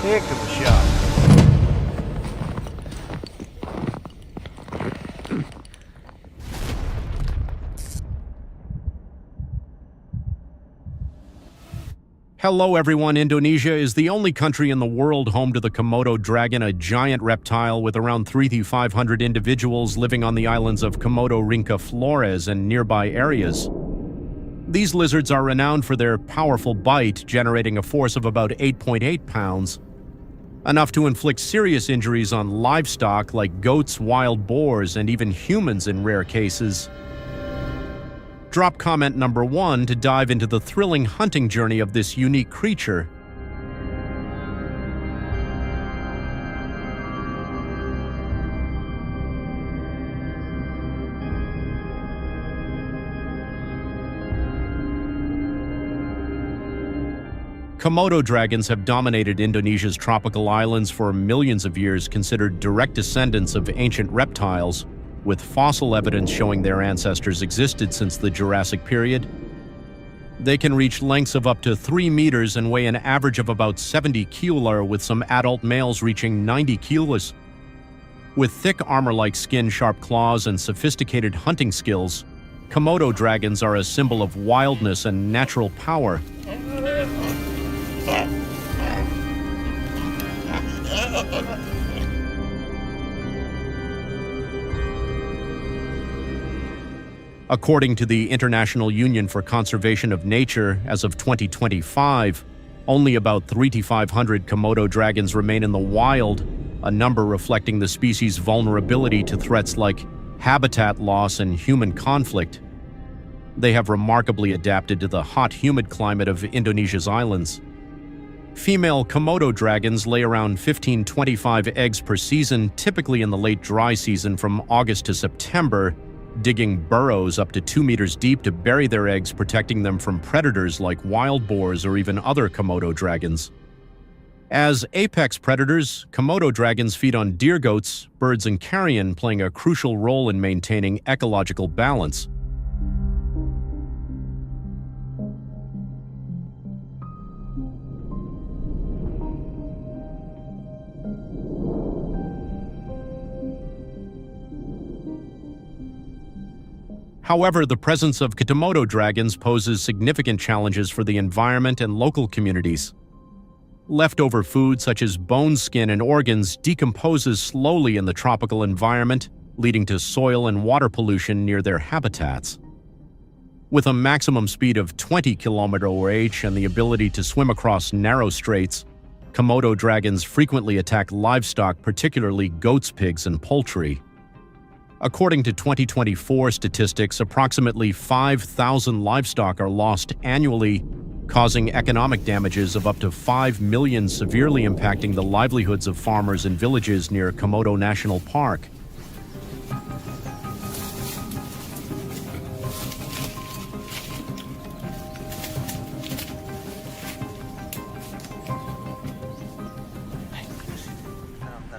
Heck of a shot. Hello everyone, Indonesia is the only country in the world home to the Komodo dragon, a giant reptile with around 3,000 to 500 individuals living on the islands of Komodo, Rinca, Flores, and nearby areas. These lizards are renowned for their powerful bite, generating a force of about 8.8 pounds, enough to inflict serious injuries on livestock like goats, wild boars, and even humans in rare cases. Drop comment number 1 to dive into the thrilling hunting journey of this unique creature. Komodo dragons have dominated Indonesia's tropical islands for millions of years, considered direct descendants of ancient reptiles, with fossil evidence showing their ancestors existed since the Jurassic period. They can reach lengths of up to 3 meters and weigh an average of about 70 kilos, with some adult males reaching 90 kilos. With thick armor-like skin, sharp claws, and sophisticated hunting skills, Komodo dragons are a symbol of wildness and natural power. According to the International Union for Conservation of Nature, as of 2025, only about 300 to 500 Komodo dragons remain in the wild, a number reflecting the species' vulnerability to threats like habitat loss and human conflict. They have remarkably adapted to the hot, humid climate of Indonesia's islands. Female Komodo dragons lay around 15-25 eggs per season, typically in the late dry season from August to September, digging burrows up to 2 meters deep to bury their eggs, protecting them from predators like wild boars or even other Komodo dragons. As apex predators, Komodo dragons feed on deer, goats, birds, and carrion, playing a crucial role in maintaining ecological balance. However, the presence of Komodo dragons poses significant challenges for the environment and local communities. Leftover food such as bone, skin, and organs decomposes slowly in the tropical environment, leading to soil and water pollution near their habitats. With a maximum speed of 20 km/h and the ability to swim across narrow straits, Komodo dragons frequently attack livestock, particularly goats, pigs, and poultry. According to 2024 statistics, approximately 5,000 livestock are lost annually, causing economic damages of up to 5 million, severely impacting the livelihoods of farmers in villages near Komodo National Park.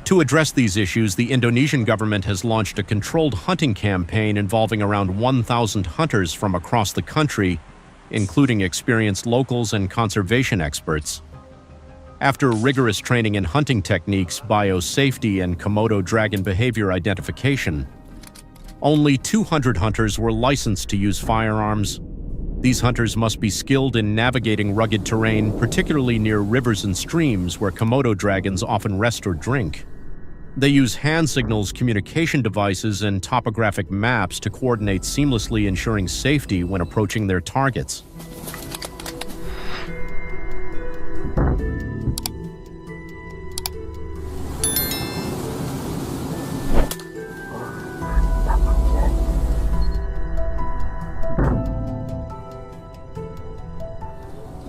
To address these issues, the Indonesian government has launched a controlled hunting campaign involving around 1,000 hunters from across the country, including experienced locals and conservation experts. After rigorous training in hunting techniques, biosafety, and Komodo dragon behavior identification, only 200 hunters were licensed to use firearms. These hunters must be skilled in navigating rugged terrain, particularly near rivers and streams where Komodo dragons often rest or drink. They use hand signals, communication devices, and topographic maps to coordinate seamlessly, ensuring safety when approaching their targets.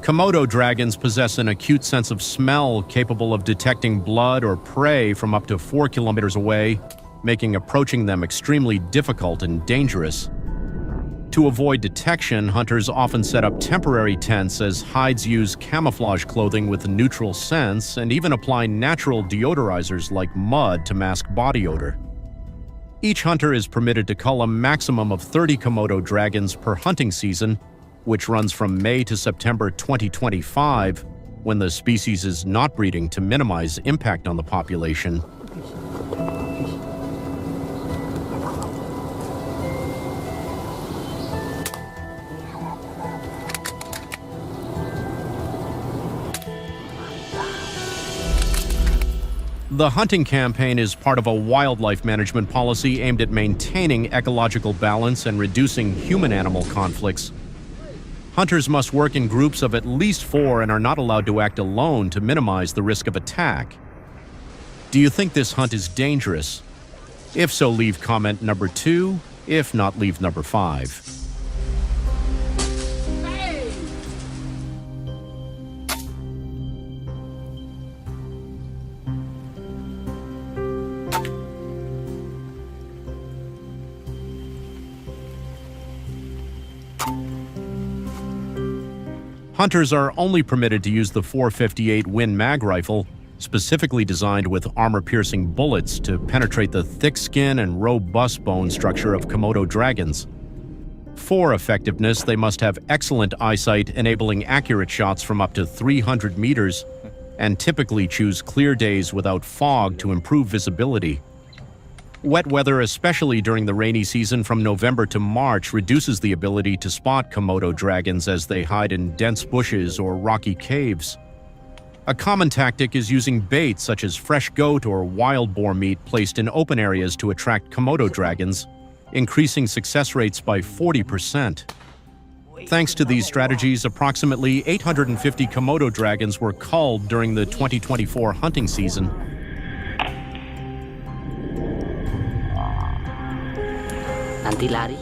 Komodo dragons possess an acute sense of smell capable of detecting blood or prey from up to 4 kilometers away, making approaching them extremely difficult and dangerous. To avoid detection, hunters often set up temporary tents as hides use camouflage clothing with neutral scents and even apply natural deodorizers like mud to mask body odor. Each hunter is permitted to cull a maximum of 30 Komodo dragons per hunting season, which runs from May to September 2025, when the species is not breeding to minimize impact on the population. The hunting campaign is part of a wildlife management policy aimed at maintaining ecological balance and reducing human-animal conflicts. Hunters must work in groups of at least 4 and are not allowed to act alone to minimize the risk of attack. Do you think this hunt is dangerous? If so, leave comment number 2. If not, leave number 5. Hunters are only permitted to use the .458 Win Mag rifle, specifically designed with armor-piercing bullets to penetrate the thick skin and robust bone structure of Komodo dragons. For effectiveness, they must have excellent eyesight, enabling accurate shots from up to 300 meters, and typically choose clear days without fog to improve visibility. Wet weather, especially during the rainy season from November to March, reduces the ability to spot Komodo dragons as they hide in dense bushes or rocky caves. A common tactic is using bait such as fresh goat or wild boar meat placed in open areas to attract Komodo dragons, increasing success rates by 40%. Thanks to these strategies, approximately 850 Komodo dragons were culled during the 2024 hunting season. Nanti lari,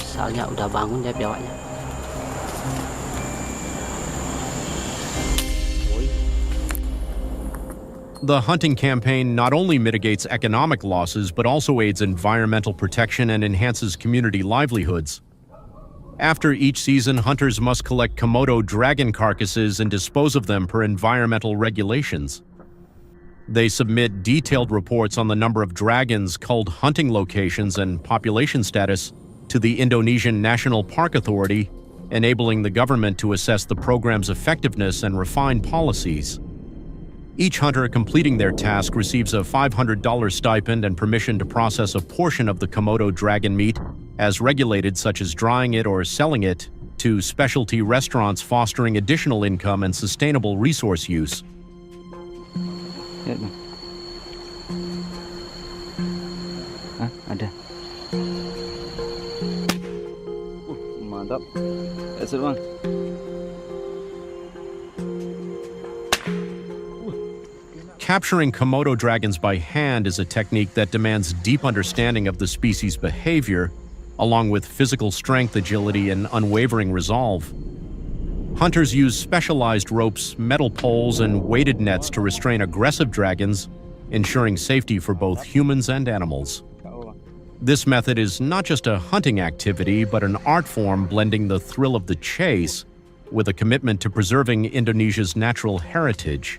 soalnya udah bangun ya biawaknya. The hunting campaign not only mitigates economic losses but also aids environmental protection and enhances community livelihoods. After each season, hunters must collect Komodo dragon carcasses and dispose of them per environmental regulations. They submit detailed reports on the number of dragons, culled hunting locations, and population status to the Indonesian National Park Authority, enabling the government to assess the program's effectiveness and refine policies. Each hunter completing their task receives a $500 stipend and permission to process a portion of the Komodo dragon meat, as regulated, such as drying it or selling it, to specialty restaurants, fostering additional income and sustainable resource use. Lihat bang. Hah, ada. Mantap. That's it bang. Capturing Komodo dragons by hand is a technique that demands deep understanding of the species' behavior, along with physical strength, agility, and unwavering resolve. Hunters use specialized ropes, metal poles, and weighted nets to restrain aggressive dragons, ensuring safety for both humans and animals. This method is not just a hunting activity, but an art form blending the thrill of the chase with a commitment to preserving Indonesia's natural heritage.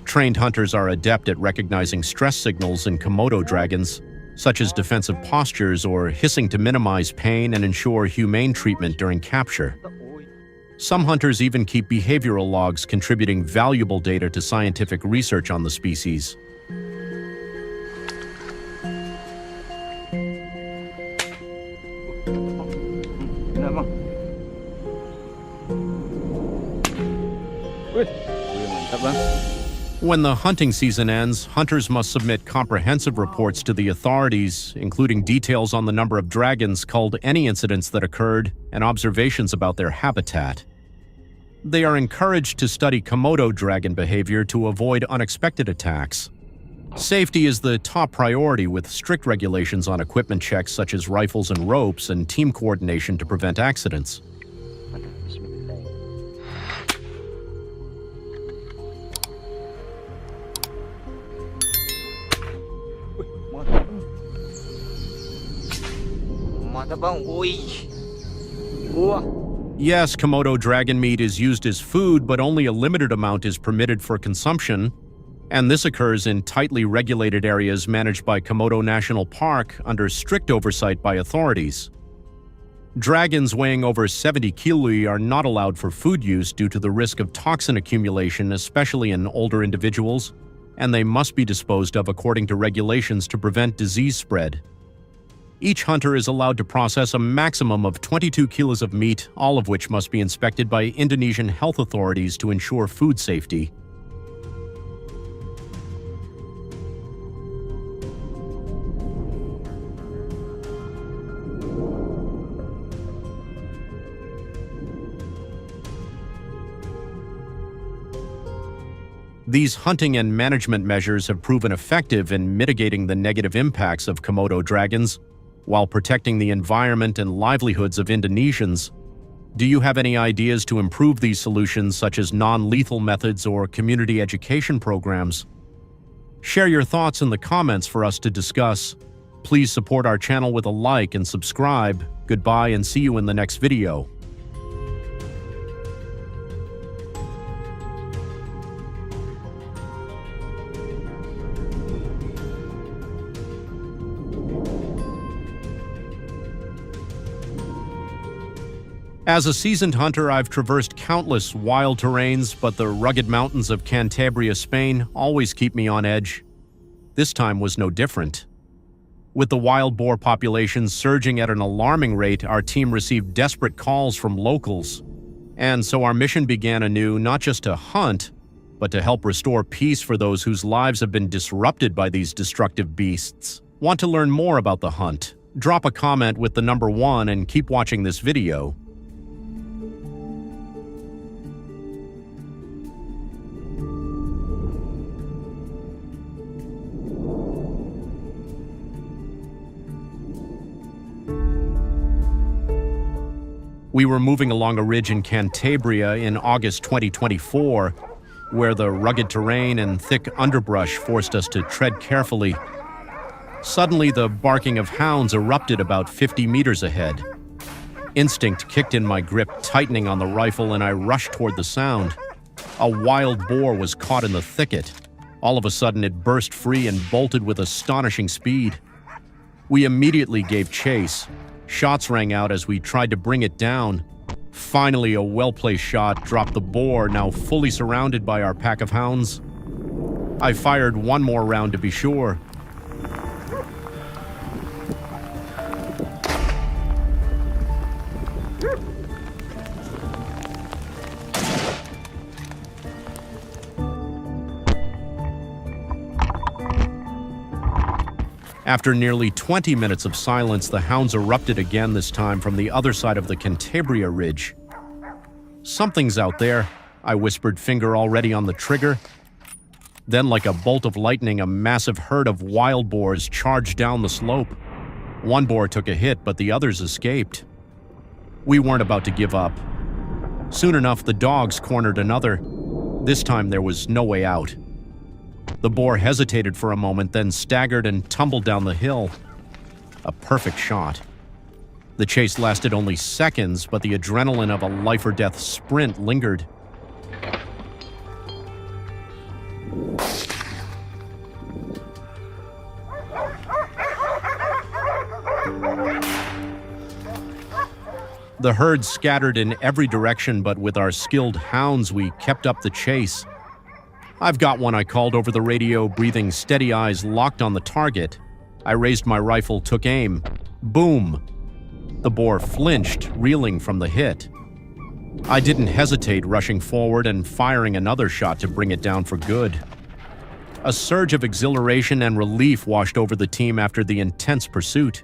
Trained hunters are adept at recognizing stress signals in Komodo dragons, such as defensive postures or hissing to minimize pain and ensure humane treatment during capture. Some hunters even keep behavioral logs, contributing valuable data to scientific research on the species. Mantap bang. When the hunting season ends, hunters must submit comprehensive reports to the authorities, including details on the number of dragons culled, any incidents that occurred, and observations about their habitat. They are encouraged to study Komodo dragon behavior to avoid unexpected attacks. Safety is the top priority, with strict regulations on equipment checks such as rifles and ropes, and team coordination to prevent accidents. Yes, Komodo dragon meat is used as food, but only a limited amount is permitted for consumption, and this occurs in tightly regulated areas managed by Komodo National Park under strict oversight by authorities. Dragons weighing over 70 kiloi are not allowed for food use due to the risk of toxin accumulation, especially in older individuals, and they must be disposed of according to regulations to prevent disease spread. Each hunter is allowed to process a maximum of 22 kilos of meat, all of which must be inspected by Indonesian health authorities to ensure food safety. These hunting and management measures have proven effective in mitigating the negative impacts of Komodo dragons, while protecting the environment and livelihoods of Indonesians. Do you have any ideas to improve these solutions, such as non-lethal methods or community education programs? Share your thoughts in the comments for us to discuss. Please support our channel with a like and subscribe. Goodbye and see you in the next video. As a seasoned hunter, I've traversed countless wild terrains, but the rugged mountains of Cantabria, Spain, always keep me on edge. This time was no different. With the wild boar population surging at an alarming rate, our team received desperate calls from locals. And so our mission began anew, not just to hunt, but to help restore peace for those whose lives have been disrupted by these destructive beasts. Want to learn more about the hunt? Drop a comment with the number 1 and keep watching this video. We were moving along a ridge in Cantabria in August 2024, where the rugged terrain and thick underbrush forced us to tread carefully. Suddenly, the barking of hounds erupted about 50 meters ahead. Instinct kicked in my grip, tightening on the rifle, and I rushed toward the sound. A wild boar was caught in the thicket. All of a sudden, it burst free and bolted with astonishing speed. We immediately gave chase. Shots rang out as we tried to bring it down. Finally, a well-placed shot dropped the boar, now fully surrounded by our pack of hounds. I fired one more round to be sure. After nearly 20 minutes of silence, the hounds erupted again, this time from the other side of the Cantabria ridge. "Something's out there," I whispered, finger already on the trigger. Then, like a bolt of lightning, a massive herd of wild boars charged down the slope. One boar took a hit, but the others escaped. We weren't about to give up. Soon enough, the dogs cornered another. This time, there was no way out. The boar hesitated for a moment, then staggered and tumbled down the hill. A perfect shot. The chase lasted only seconds, but the adrenaline of a life-or-death sprint lingered. The herd scattered in every direction, but with our skilled hounds, we kept up the chase. "I've got one," I called over the radio, breathing, steady eyes locked on the target. I raised my rifle, took aim. Boom! The boar flinched, reeling from the hit. I didn't hesitate, rushing forward and firing another shot to bring it down for good. A surge of exhilaration and relief washed over the team after the intense pursuit.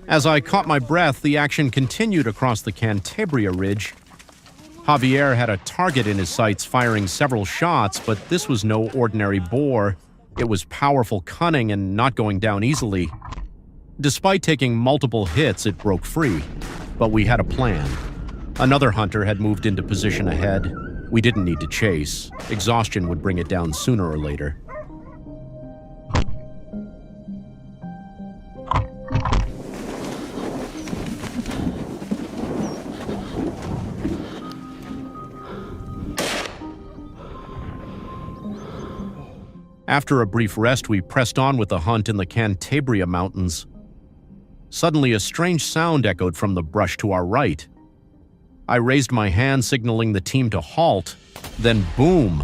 As I caught my breath, the action continued across the Cantabria ridge. Javier had a target in his sights, firing several shots, but this was no ordinary boar. It was powerful, cunning, and not going down easily. Despite taking multiple hits, it broke free. But we had a plan. Another hunter had moved into position ahead. We didn't need to chase. Exhaustion would bring it down sooner or later. After a brief rest, we pressed on with the hunt in the Cantabria Mountains. Suddenly, a strange sound echoed from the brush to our right. I raised my hand, signaling the team to halt. Then, boom!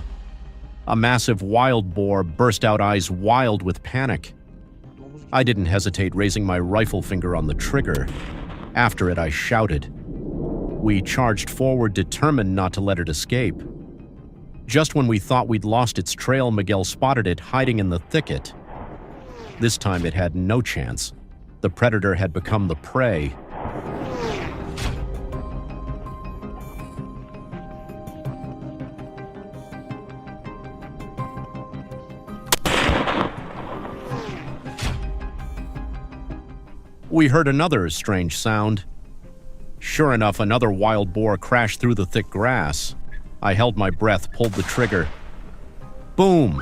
A massive wild boar burst out, eyes wild with panic. I didn't hesitate, raising my rifle finger on the trigger. After it, I shouted. We charged forward, determined not to let it escape. Just when we thought we'd lost its trail, Miguel spotted it hiding in the thicket. This time it had no chance. The predator had become the prey. We heard another strange sound. Sure enough, another wild boar crashed through the thick grass. I held my breath, pulled the trigger. Boom!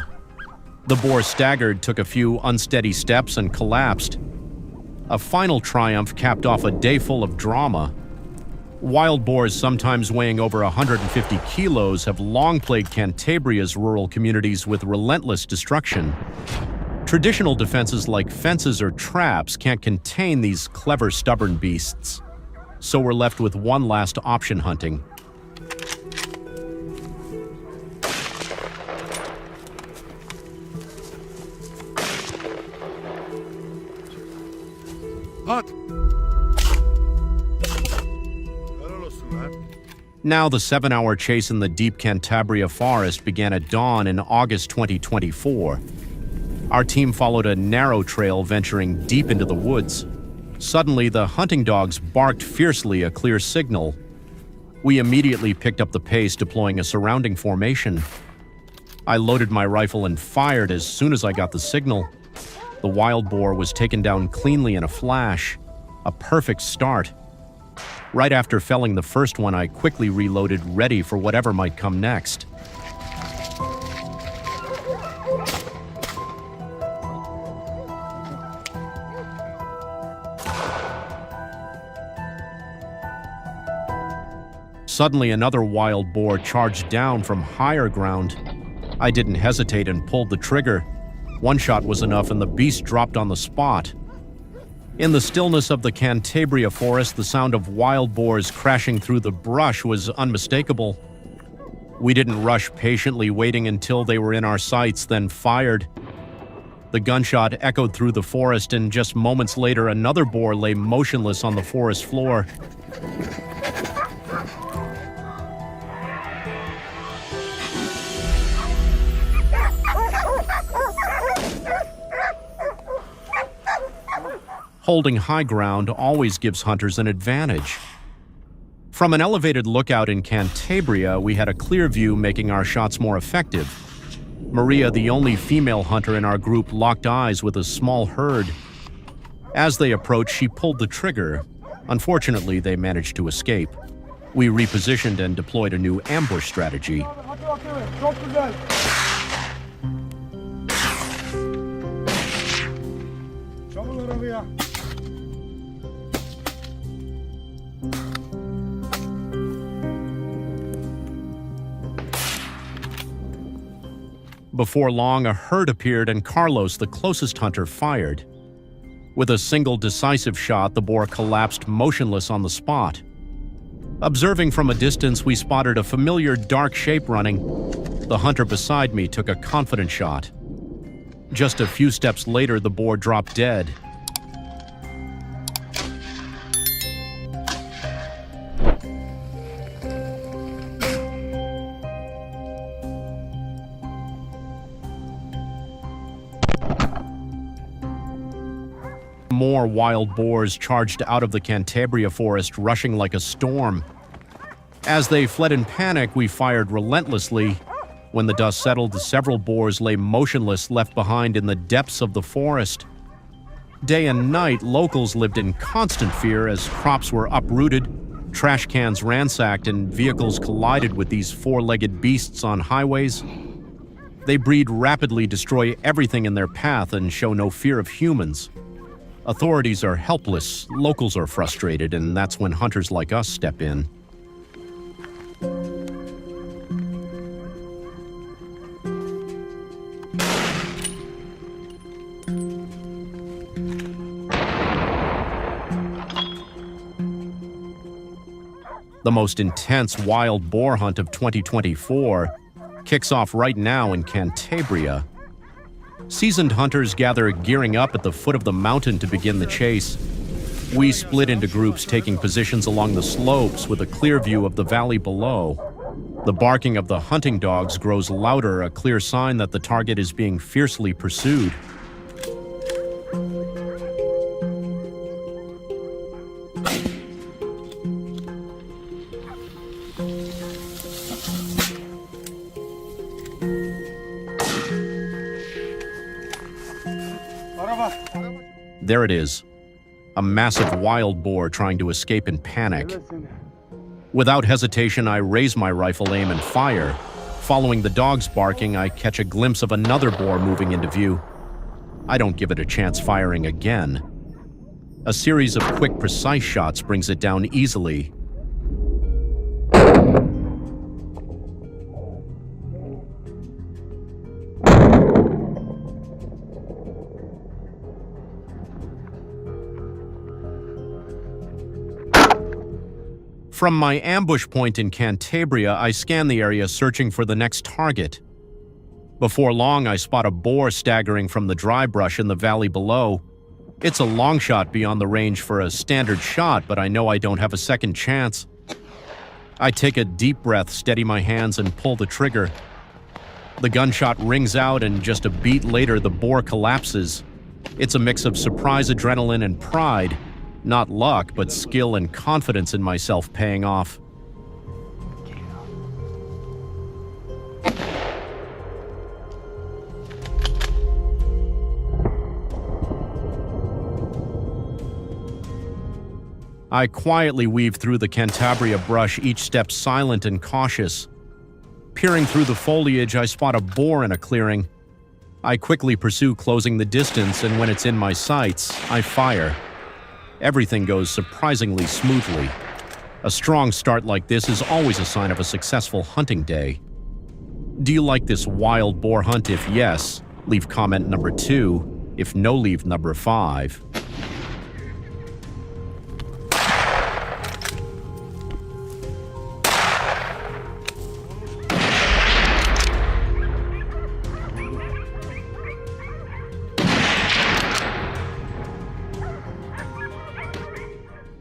The boar staggered, took a few unsteady steps, and collapsed. A final triumph capped off a day full of drama. Wild boars, sometimes weighing over 150 kilos, have long plagued Cantabria's rural communities with relentless destruction. Traditional defenses like fences or traps can't contain these clever, stubborn beasts. So we're left with one last option: hunting. Now the 7-hour chase in the deep Cantabria forest began at dawn in August 2024. Our team followed a narrow trail venturing deep into the woods. Suddenly, the hunting dogs barked fiercely, a clear signal. We immediately picked up the pace, deploying a surrounding formation. I loaded my rifle and fired as soon as I got the signal. The wild boar was taken down cleanly in a flash. A perfect start. Right after felling the first one, I quickly reloaded, ready for whatever might come next. Suddenly, another wild boar charged down from higher ground. I didn't hesitate and pulled the trigger. One shot was enough, and the beast dropped on the spot. In the stillness of the Cantabria forest, the sound of wild boars crashing through the brush was unmistakable. We didn't rush, patiently waiting until they were in our sights, then fired. The gunshot echoed through the forest, and just moments later, another boar lay motionless on the forest floor. Holding high ground always gives hunters an advantage. From an elevated lookout in Cantabria, we had a clear view, making our shots more effective. Maria, the only female hunter in our group, locked eyes with a small herd. As they approached, she pulled the trigger. Unfortunately, they managed to escape. We repositioned and deployed a new ambush strategy. Before long, a herd appeared, and Carlos, the closest hunter, fired. With a single decisive shot, the boar collapsed motionless on the spot. Observing from a distance, we spotted a familiar dark shape running. The hunter beside me took a confident shot. Just a few steps later, the boar dropped dead. More wild boars charged out of the Cantabria forest, rushing like a storm. As they fled in panic, we fired relentlessly. When the dust settled, several boars lay motionless, left behind in the depths of the forest. Day and night, locals lived in constant fear as crops were uprooted, trash cans ransacked, and vehicles collided with these four-legged beasts on highways. They breed rapidly, destroy everything in their path, and show no fear of humans. Authorities are helpless, locals are frustrated, and that's when hunters like us step in. The most intense wild boar hunt of 2024 kicks off right now in Cantabria. Seasoned hunters gather gearing up at the foot of the mountain to begin the chase. We split into groups, taking positions along the slopes with a clear view of the valley below. The barking of the hunting dogs grows louder, a clear sign that the target is being fiercely pursued. There it is, a massive wild boar trying to escape in panic. Without hesitation, I raise my rifle aim and fire. Following the dog's barking, I catch a glimpse of another boar moving into view. I don't give it a chance firing again. A series of quick, precise shots brings it down easily. From my ambush point in Cantabria, I scan the area searching for the next target. Before long, I spot a boar staggering from the dry brush in the valley below. It's a long shot beyond the range for a standard shot, but I know I don't have a second chance. I take a deep breath, steady my hands, and pull the trigger. The gunshot rings out, and just a beat later, the boar collapses. It's a mix of surprise, adrenaline, and pride. Not luck, but skill and confidence in myself paying off. I quietly weave through the Cantabria brush, each step silent and cautious. Peering through the foliage, I spot a boar in a clearing. I quickly pursue, closing the distance, and when it's in my sights, I fire. Everything goes surprisingly smoothly. A strong start like this is always a sign of a successful hunting day. Do you like this wild boar hunt? If yes, leave comment number 2. If no, leave number 5.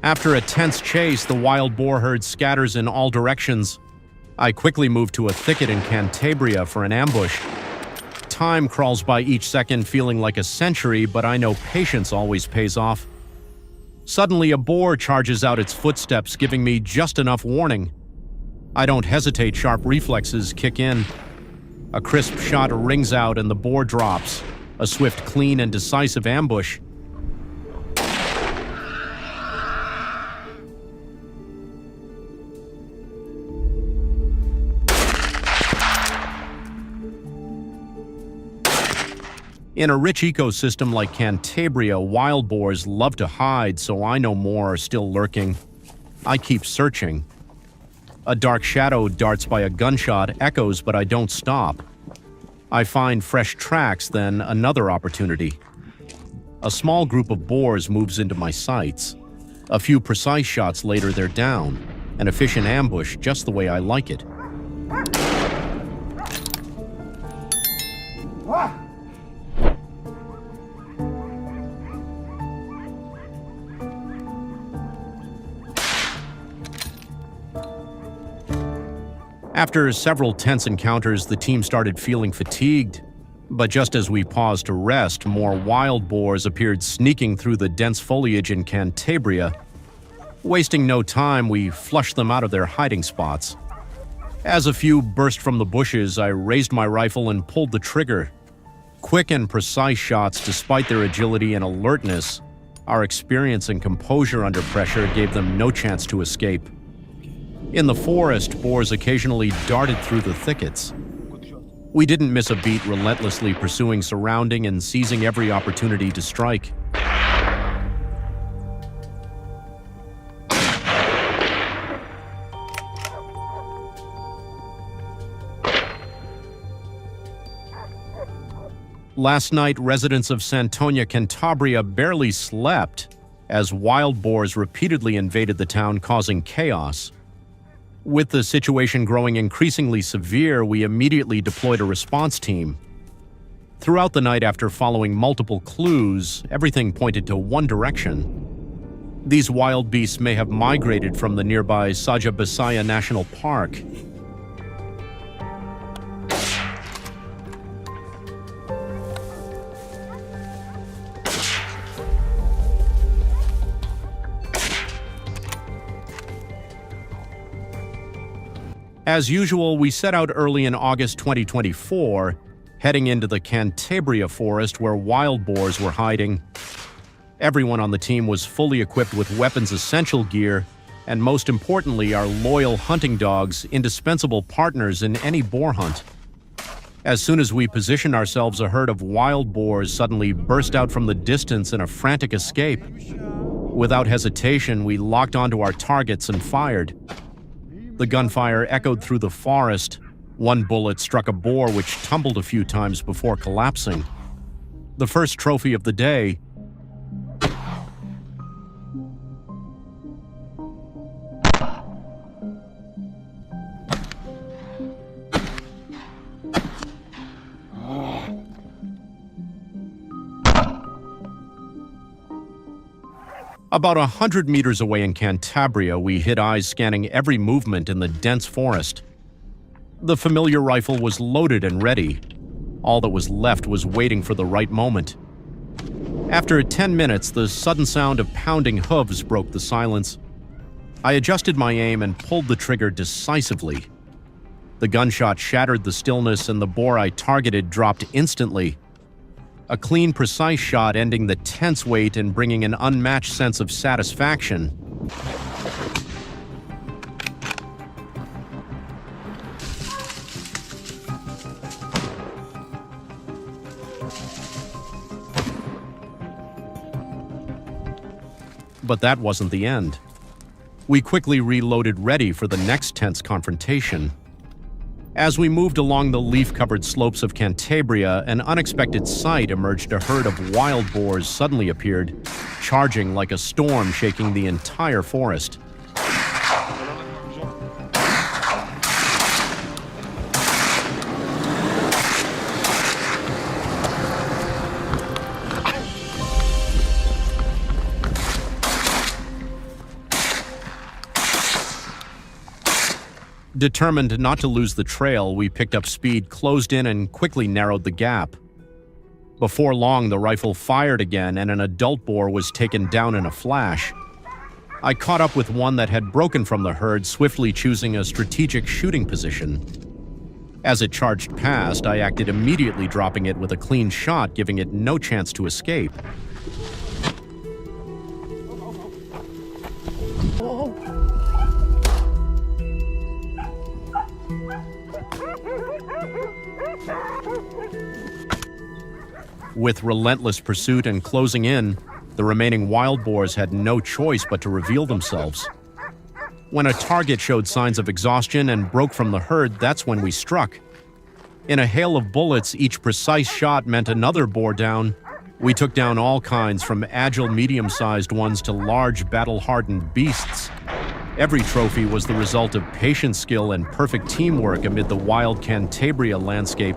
After a tense chase, the wild boar herd scatters in all directions. I quickly move to a thicket in Cantabria for an ambush. Time crawls by each second, feeling like a century, but I know patience always pays off. Suddenly, a boar charges out its footsteps, giving me just enough warning. I don't hesitate, sharp reflexes kick in. A crisp shot rings out and the boar drops. A swift, clean, and decisive ambush. In a rich ecosystem like Cantabria, wild boars love to hide, so I know more are still lurking. I keep searching. A dark shadow darts by a gunshot, echoes, but I don't stop. I find fresh tracks, then another opportunity. A small group of boars moves into my sights. A few precise shots later, they're down. An efficient ambush, just the way I like it. After several tense encounters, the team started feeling fatigued. But just as we paused to rest, more wild boars appeared sneaking through the dense foliage in Cantabria. Wasting no time, we flushed them out of their hiding spots. As a few burst from the bushes, I raised my rifle and pulled the trigger. Quick and precise shots, despite their agility and alertness, our experience and composure under pressure gave them no chance to escape. In the forest, boars occasionally darted through the thickets. We didn't miss a beat, relentlessly pursuing surrounding and seizing every opportunity to strike. Last night, residents of Santonia, Cantabria barely slept as wild boars repeatedly invaded the town, causing chaos. With the situation growing increasingly severe, we immediately deployed a response team. Throughout the night, after following multiple clues, everything pointed to one direction. These wild beasts may have migrated from the nearby Saja Besaya National Park. As usual, we set out early in August 2024, heading into the Cantabria forest where wild boars were hiding. Everyone on the team was fully equipped with weapons essential gear, and most importantly, our loyal hunting dogs, indispensable partners in any boar hunt. As soon as we positioned ourselves, a herd of wild boars suddenly burst out from the distance in a frantic escape. Without hesitation, we locked onto our targets and fired. The gunfire echoed through the forest. One bullet struck a boar which tumbled a few times before collapsing. The first trophy of the day. About 100 meters away in Cantabria, we hid eyes scanning every movement in the dense forest. The familiar rifle was loaded and ready. All that was left was waiting for the right moment. After 10 minutes, the sudden sound of pounding hooves broke the silence. I adjusted my aim and pulled the trigger decisively. The gunshot shattered the stillness, and the boar I targeted dropped instantly. A clean, precise shot ending the tense wait and bringing an unmatched sense of satisfaction. But that wasn't the end. We quickly reloaded, ready for the next tense confrontation. As we moved along the leaf-covered slopes of Cantabria, an unexpected sight emerged. A herd of wild boars suddenly appeared, charging like a storm, shaking the entire forest. Determined not to lose the trail, we picked up speed, closed in, and quickly narrowed the gap. Before long, the rifle fired again, and an adult boar was taken down in a flash. I caught up with one that had broken from the herd, swiftly choosing a strategic shooting position. As it charged past, I acted immediately, dropping it with a clean shot, giving it no chance to escape. With relentless pursuit and closing in, the remaining wild boars had no choice but to reveal themselves. When a target showed signs of exhaustion and broke from the herd, that's when we struck. In a hail of bullets, each precise shot meant another boar down. We took down all kinds, from agile, medium-sized ones to large, battle-hardened beasts. Every trophy was the result of patient skill and perfect teamwork amid the wild Cantabria landscape.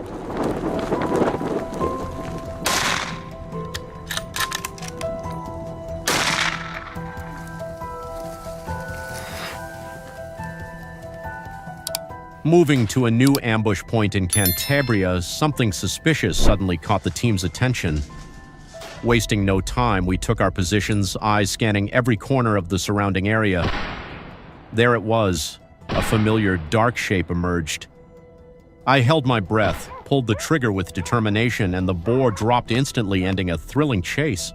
Moving to a new ambush point in Cantabria, something suspicious suddenly caught the team's attention. Wasting no time, we took our positions, eyes scanning every corner of the surrounding area. There it was. A familiar dark shape emerged. I held my breath, pulled the trigger with determination, and the boar dropped instantly, ending a thrilling chase.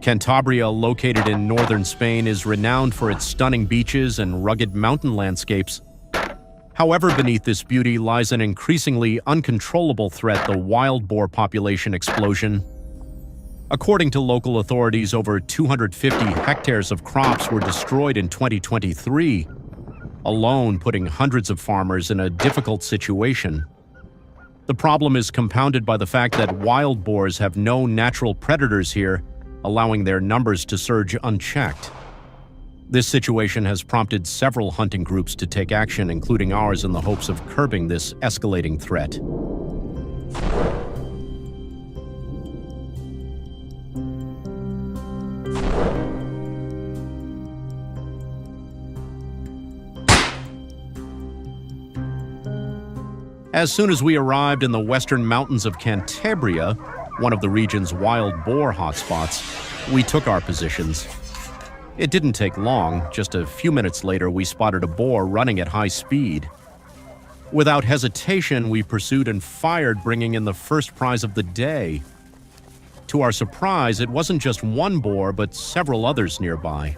Cantabria, located in northern Spain, is renowned for its stunning beaches and rugged mountain landscapes. However, beneath this beauty lies an increasingly uncontrollable threat: the wild boar population explosion. According to local authorities, over 250 hectares of crops were destroyed in 2023, alone putting hundreds of farmers in a difficult situation. The problem is compounded by the fact that wild boars have no natural predators here, allowing their numbers to surge unchecked. This situation has prompted several hunting groups to take action, including ours, in the hopes of curbing this escalating threat. As soon as we arrived in the western mountains of Cantabria, one of the region's wild boar hotspots, we took our positions. It didn't take long. Just a few minutes later, we spotted a boar running at high speed. Without hesitation, we pursued and fired, bringing in the first prize of the day. To our surprise, it wasn't just one boar, but several others nearby.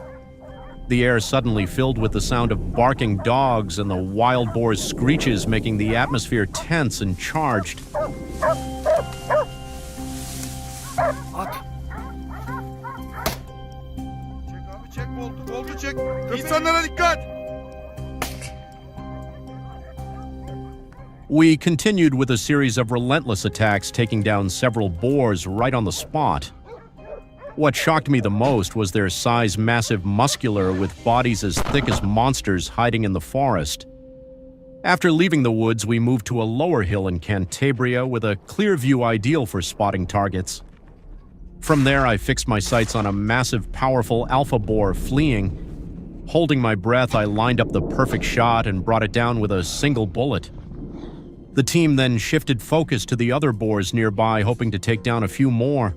The air suddenly filled with the sound of barking dogs and the wild boar's screeches, making the atmosphere tense and charged. At. Çek abi, çek boltu çek. İnsanlara dikkat. We continued with a series of relentless attacks, taking down several boars right on the spot. What shocked me the most was their size, massive, muscular, with bodies as thick as monsters hiding in the forest. After leaving the woods, we moved to a lower hill in Cantabria with a clear view ideal for spotting targets. From there, I fixed my sights on a massive, powerful alpha boar fleeing. Holding my breath, I lined up the perfect shot and brought it down with a single bullet. The team then shifted focus to the other boars nearby, hoping to take down a few more.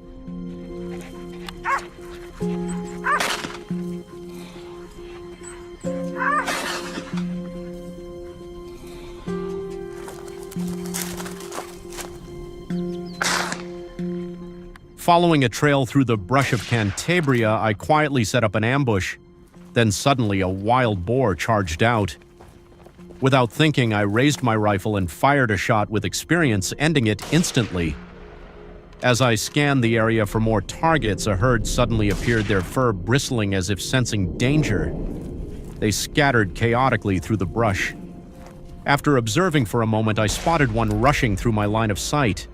Following a trail through the brush of Cantabria, I quietly set up an ambush. Then suddenly a wild boar charged out. Without thinking, I raised my rifle and fired a shot with experience, ending it instantly. As I scanned the area for more targets, a herd suddenly appeared, their fur bristling as if sensing danger. They scattered chaotically through the brush. After observing for a moment, I spotted one rushing through my line of sight.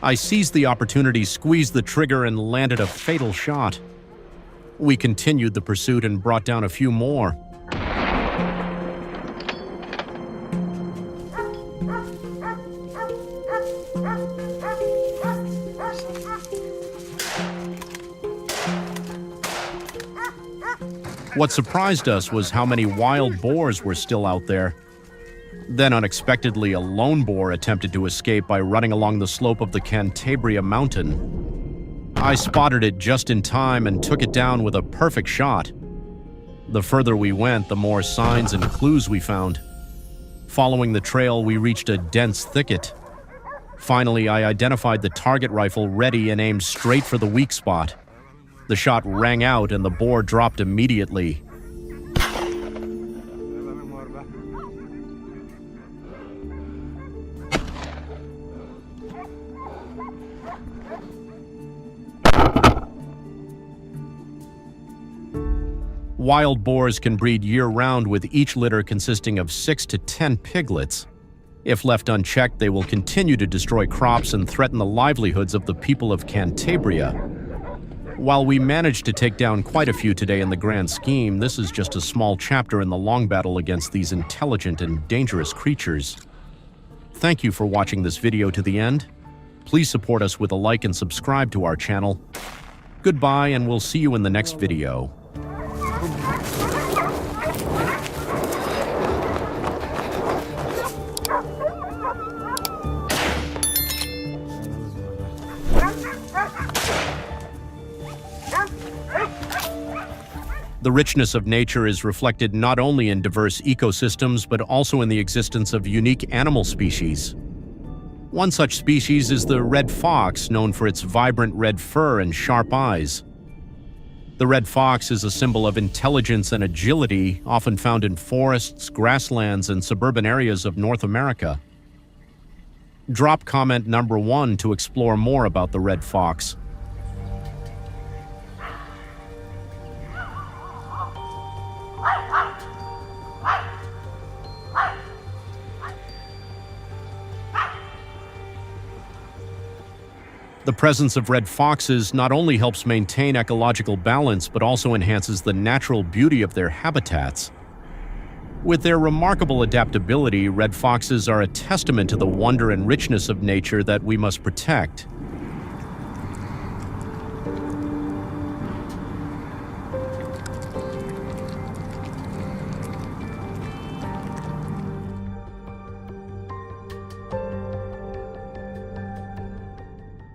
I seized the opportunity, squeezed the trigger, and landed a fatal shot. We continued the pursuit and brought down a few more. What surprised us was how many wild boars were still out there. Then unexpectedly, a lone boar attempted to escape by running along the slope of the Cantabria mountain. I spotted it just in time and took it down with a perfect shot. The further we went, the more signs and clues we found. Following the trail, we reached a dense thicket. Finally, I identified the target rifle ready and aimed straight for the weak spot. The shot rang out and the boar dropped immediately. Wild boars can breed year-round, with each litter consisting of 6 to 10 piglets. If left unchecked, they will continue to destroy crops and threaten the livelihoods of the people of Cantabria. While we managed to take down quite a few today in the grand scheme, this is just a small chapter in the long battle against these intelligent and dangerous creatures. Thank you for watching this video to the end. please support us with a like and subscribe to our channel. Goodbye, and we'll see you in the next video. The richness of nature is reflected not only in diverse ecosystems, but also in the existence of unique animal species. One such species is the red fox, known for its vibrant red fur and sharp eyes. The red fox is a symbol of intelligence and agility, often found in forests, grasslands, and suburban areas of North America. Drop comment number 1 to explore more about the red fox. The presence of red foxes not only helps maintain ecological balance, but also enhances the natural beauty of their habitats. With their remarkable adaptability, red foxes are a testament to the wonder and richness of nature that we must protect.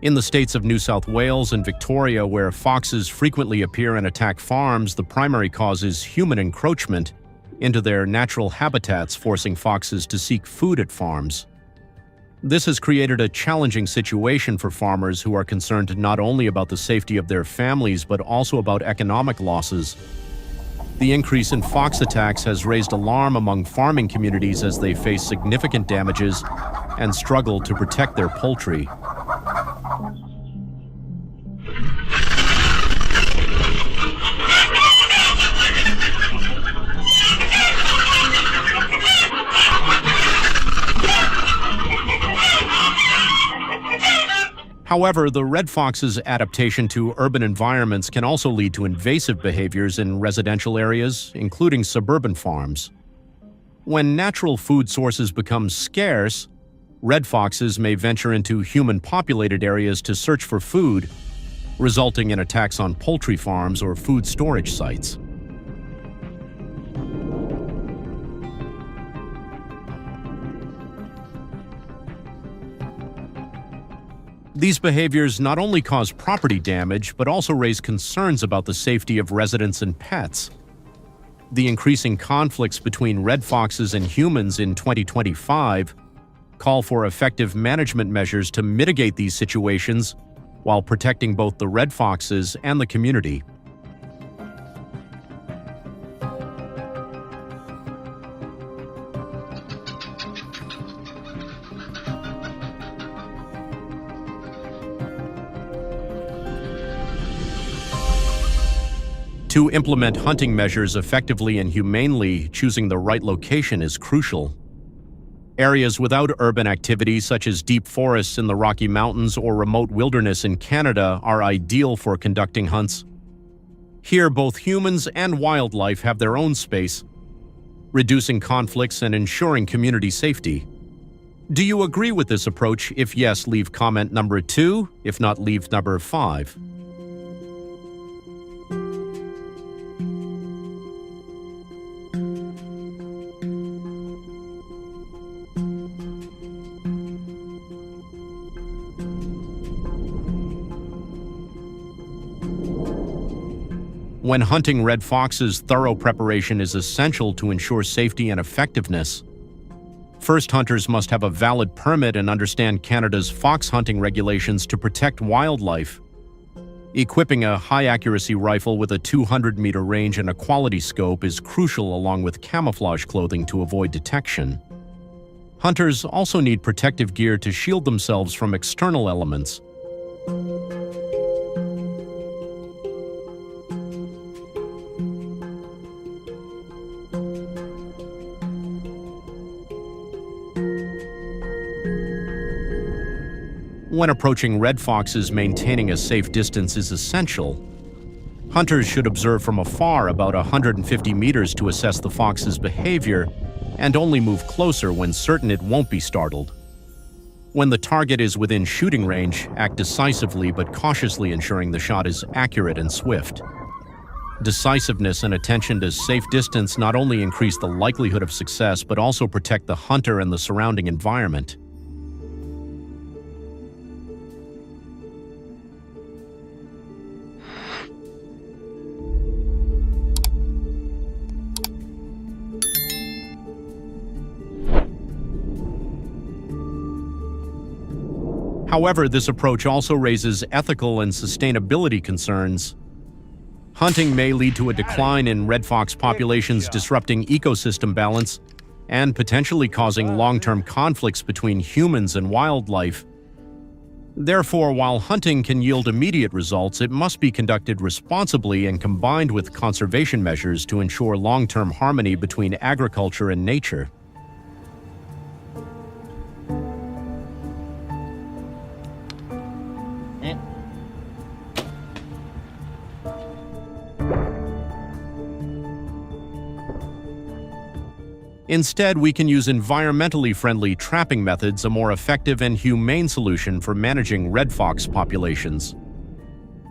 In the states of New South Wales and Victoria, where foxes frequently appear and attack farms, the primary cause is human encroachment into their natural habitats, forcing foxes to seek food at farms. This has created a challenging situation for farmers who are concerned not only about the safety of their families, but also about economic losses. The increase in fox attacks has raised alarm among farming communities as they face significant damages and struggle to protect their poultry. However, the red fox's adaptation to urban environments can also lead to invasive behaviors in residential areas, including suburban farms. When natural food sources become scarce, red foxes may venture into human-populated areas to search for food, resulting in attacks on poultry farms or food storage sites. These behaviors not only cause property damage, but also raise concerns about the safety of residents and pets. The increasing conflicts between red foxes and humans in 2025 call for effective management measures to mitigate these situations while protecting both the red foxes and the community. To implement hunting measures effectively and humanely, choosing the right location is crucial. Areas without urban activity, such as deep forests in the Rocky Mountains or remote wilderness in Canada, are ideal for conducting hunts. Here, both humans and wildlife have their own space, reducing conflicts and ensuring community safety. Do you agree with this approach? If yes, leave comment number 2. If not, leave number 5. When hunting red foxes, thorough preparation is essential to ensure safety and effectiveness. First, hunters must have a valid permit and understand Canada's fox hunting regulations to protect wildlife. Equipping a high-accuracy rifle with a 200-meter range and a quality scope is crucial, along with camouflage clothing to avoid detection. Hunters also need protective gear to shield themselves from external elements. When approaching red foxes, maintaining a safe distance is essential. Hunters should observe from afar, about 150 meters, to assess the fox's behavior and only move closer when certain it won't be startled. When the target is within shooting range, act decisively but cautiously, ensuring the shot is accurate and swift. Decisiveness and attention to safe distance not only increase the likelihood of success but also protect the hunter and the surrounding environment. However, this approach also raises ethical and sustainability concerns. Hunting may lead to a decline in red fox populations, disrupting ecosystem balance and potentially causing long-term conflicts between humans and wildlife. Therefore, while hunting can yield immediate results, it must be conducted responsibly and combined with conservation measures to ensure long-term harmony between agriculture and nature. Instead, we can use environmentally friendly trapping methods, a more effective and humane solution for managing red fox populations.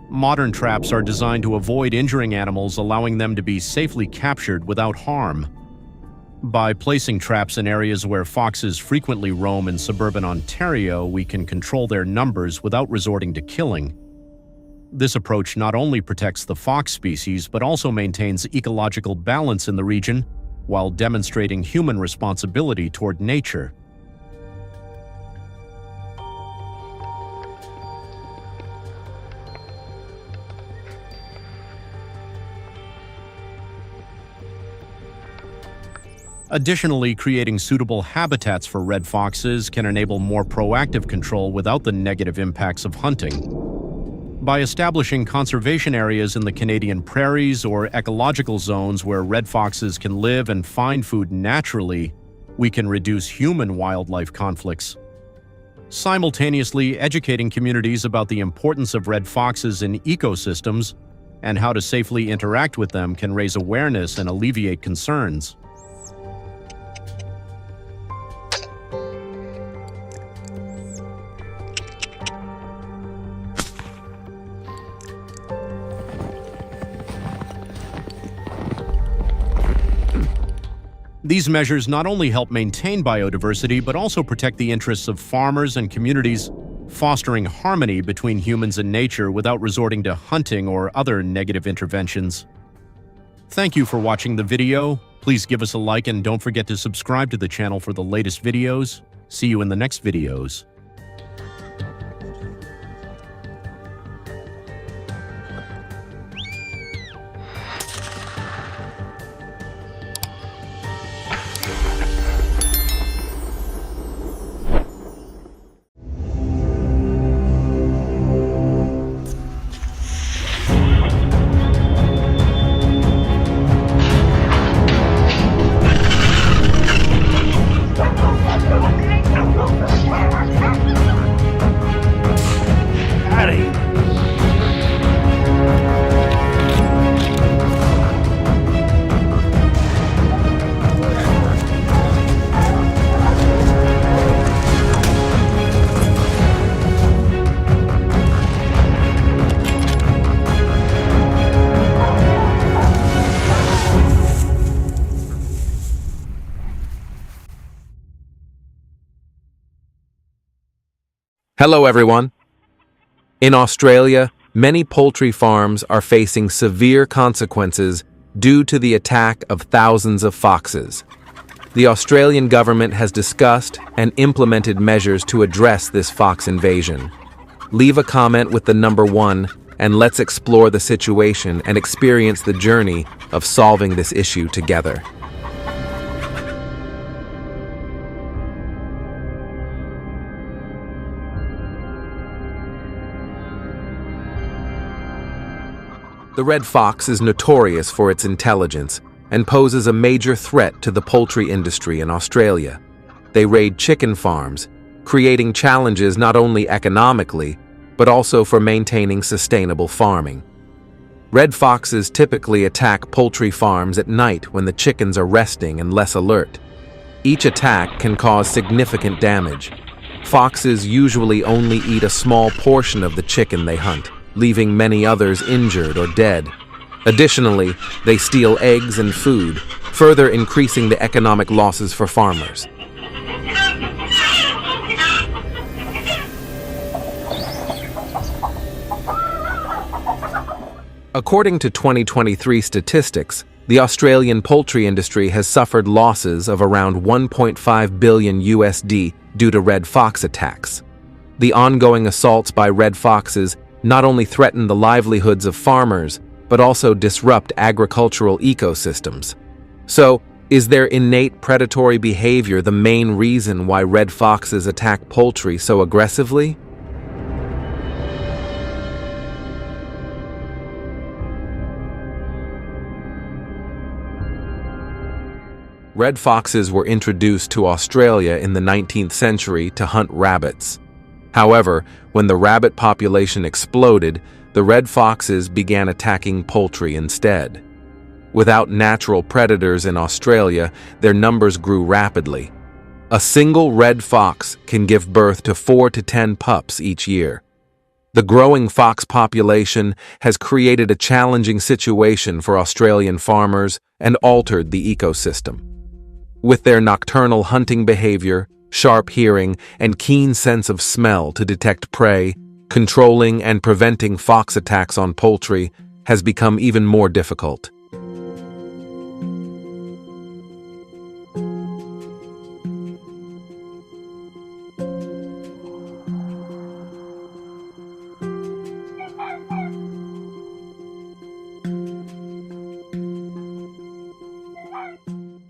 Modern traps are designed to avoid injuring animals, allowing them to be safely captured without harm. By placing traps in areas where foxes frequently roam in suburban Ontario, we can control their numbers without resorting to killing. This approach not only protects the fox species, but also maintains ecological balance in the region, while demonstrating human responsibility toward nature. Additionally, creating suitable habitats for red foxes can enable more proactive control without the negative impacts of hunting. By establishing conservation areas in the Canadian prairies or ecological zones where red foxes can live and find food naturally, we can reduce human-wildlife conflicts. Simultaneously, educating communities about the importance of red foxes in ecosystems and how to safely interact with them can raise awareness and alleviate concerns. These measures not only help maintain biodiversity, but also protect the interests of farmers and communities, fostering harmony between humans and nature without resorting to hunting or other negative interventions. Thank you for watching the video. Please give us a like and don't forget to subscribe to the channel for the latest videos. See you in the next videos. Hello everyone. In Australia, many poultry farms are facing severe consequences due to the attack of thousands of foxes. The Australian government has discussed and implemented measures to address this fox invasion. Leave a comment with the number 1 and let's explore the situation and experience the journey of solving this issue together. The red fox is notorious for its intelligence and poses a major threat to the poultry industry in Australia. They raid chicken farms, creating challenges not only economically, but also for maintaining sustainable farming. Red foxes typically attack poultry farms at night when the chickens are resting and less alert. Each attack can cause significant damage. Foxes usually only eat a small portion of the chicken they hunt, leaving many others injured or dead. Additionally, they steal eggs and food, further increasing the economic losses for farmers. According to 2023 statistics, the Australian poultry industry has suffered losses of around 1.5 billion USD due to red fox attacks. The ongoing assaults by red foxes not only threaten the livelihoods of farmers, but also disrupt agricultural ecosystems. So, is their innate predatory behavior the main reason why red foxes attack poultry so aggressively? Red foxes were introduced to Australia in the 19th century to hunt rabbits. However, when the rabbit population exploded, the red foxes began attacking poultry instead. Without natural predators in Australia, their numbers grew rapidly. A single red fox can give birth to 4 to 10 pups each year. The growing fox population has created a challenging situation for Australian farmers and altered the ecosystem. With their nocturnal hunting behavior, sharp hearing, and keen sense of smell to detect prey, controlling and preventing fox attacks on poultry has become even more difficult.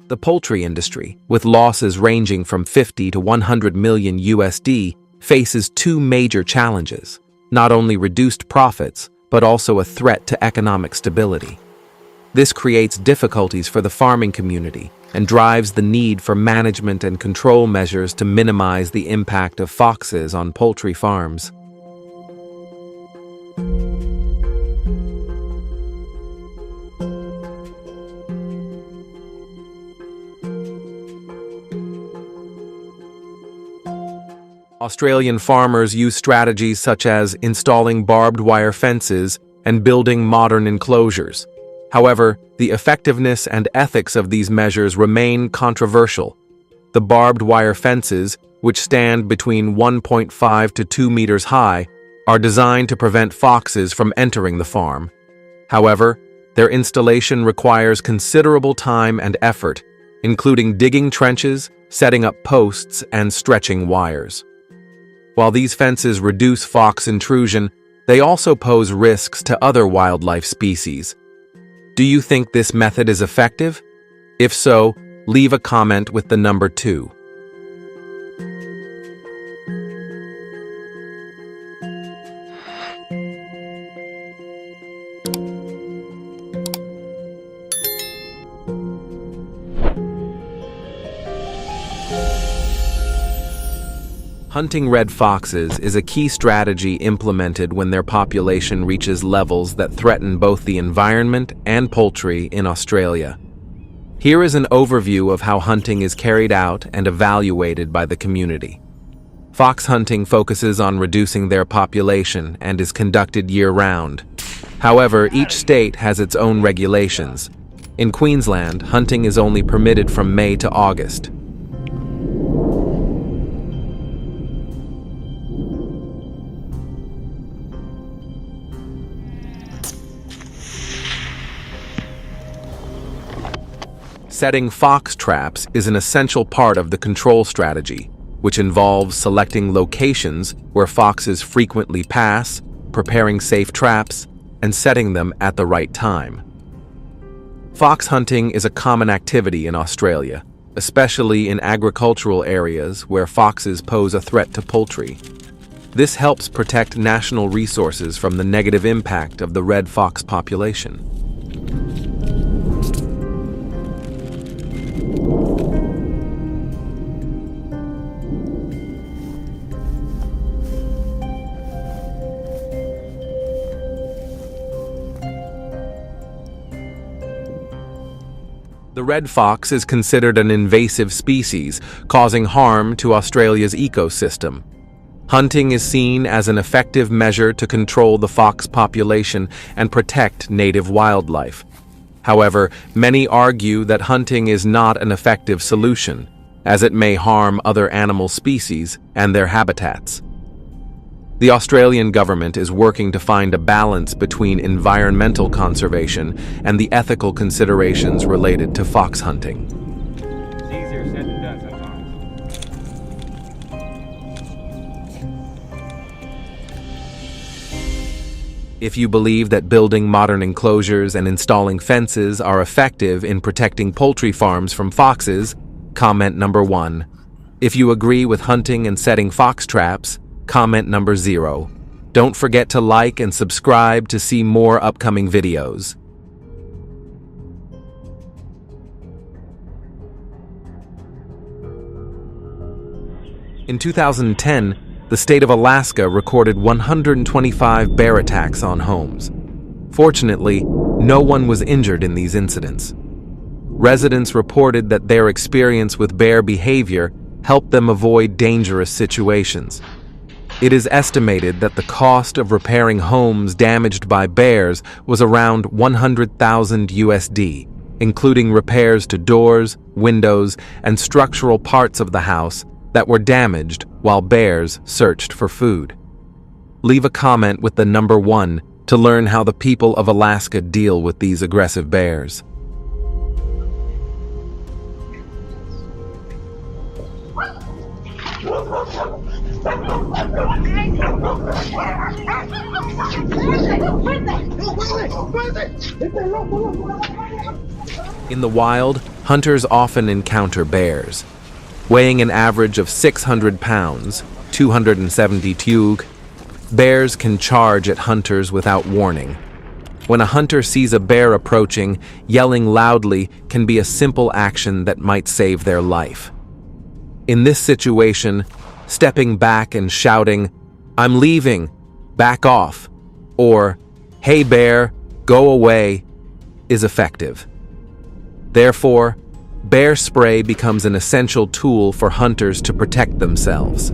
The poultry industry, with losses ranging from 50 to 100 million USD, faces two major challenges: not only reduced profits, but also a threat to economic stability. This creates difficulties for the farming community and drives the need for management and control measures to minimize the impact of foxes on poultry farms. Australian farmers use strategies such as installing barbed wire fences and building modern enclosures. However, the effectiveness and ethics of these measures remain controversial. The barbed wire fences, which stand between 1.5 to 2 meters high, are designed to prevent foxes from entering the farm. However, their installation requires considerable time and effort, including digging trenches, setting up posts, and stretching wires. While these fences reduce fox intrusion, they also pose risks to other wildlife species. Do you think this method is effective? If so, leave a comment with the number 2. Hunting red foxes is a key strategy implemented when their population reaches levels that threaten both the environment and poultry in Australia. Here is an overview of how hunting is carried out and evaluated by the community. Fox hunting focuses on reducing their population and is conducted year-round. However, each state has its own regulations. In Queensland, hunting is only permitted from May to August. Setting fox traps is an essential part of the control strategy, which involves selecting locations where foxes frequently pass, preparing safe traps, and setting them at the right time. Fox hunting is a common activity in Australia, especially in agricultural areas where foxes pose a threat to poultry. This helps protect national resources from the negative impact of the red fox population. The red fox is considered an invasive species, causing harm to Australia's ecosystem. Hunting is seen as an effective measure to control the fox population and protect native wildlife. However, many argue that hunting is not an effective solution, as it may harm other animal species and their habitats. The Australian government is working to find a balance between environmental conservation and the ethical considerations related to fox hunting. It's easier said than done sometimes. If you believe that building modern enclosures and installing fences are effective in protecting poultry farms from foxes, comment number 1. If you agree with hunting and setting fox traps, comment number 0. Don't forget to like and subscribe to see more upcoming videos. In 2010, the state of Alaska recorded 125 bear attacks on homes. Fortunately, no one was injured in these incidents. Residents reported that their experience with bear behavior helped them avoid dangerous situations. It is estimated that the cost of repairing homes damaged by bears was around $100,000 USD, including repairs to doors, windows, and structural parts of the house that were damaged while bears searched for food. Leave a comment with the number 1 to learn how the people of Alaska deal with these aggressive bears. In the wild, hunters often encounter bears. Weighing an average of 600 pounds, 270 tug, bears can charge at hunters without warning. When a hunter sees a bear approaching, yelling loudly can be a simple action that might save their life. In this situation, stepping back and shouting, "I'm leaving, back off," or "Hey bear, go away," is effective. Therefore, bear spray becomes an essential tool for hunters to protect themselves.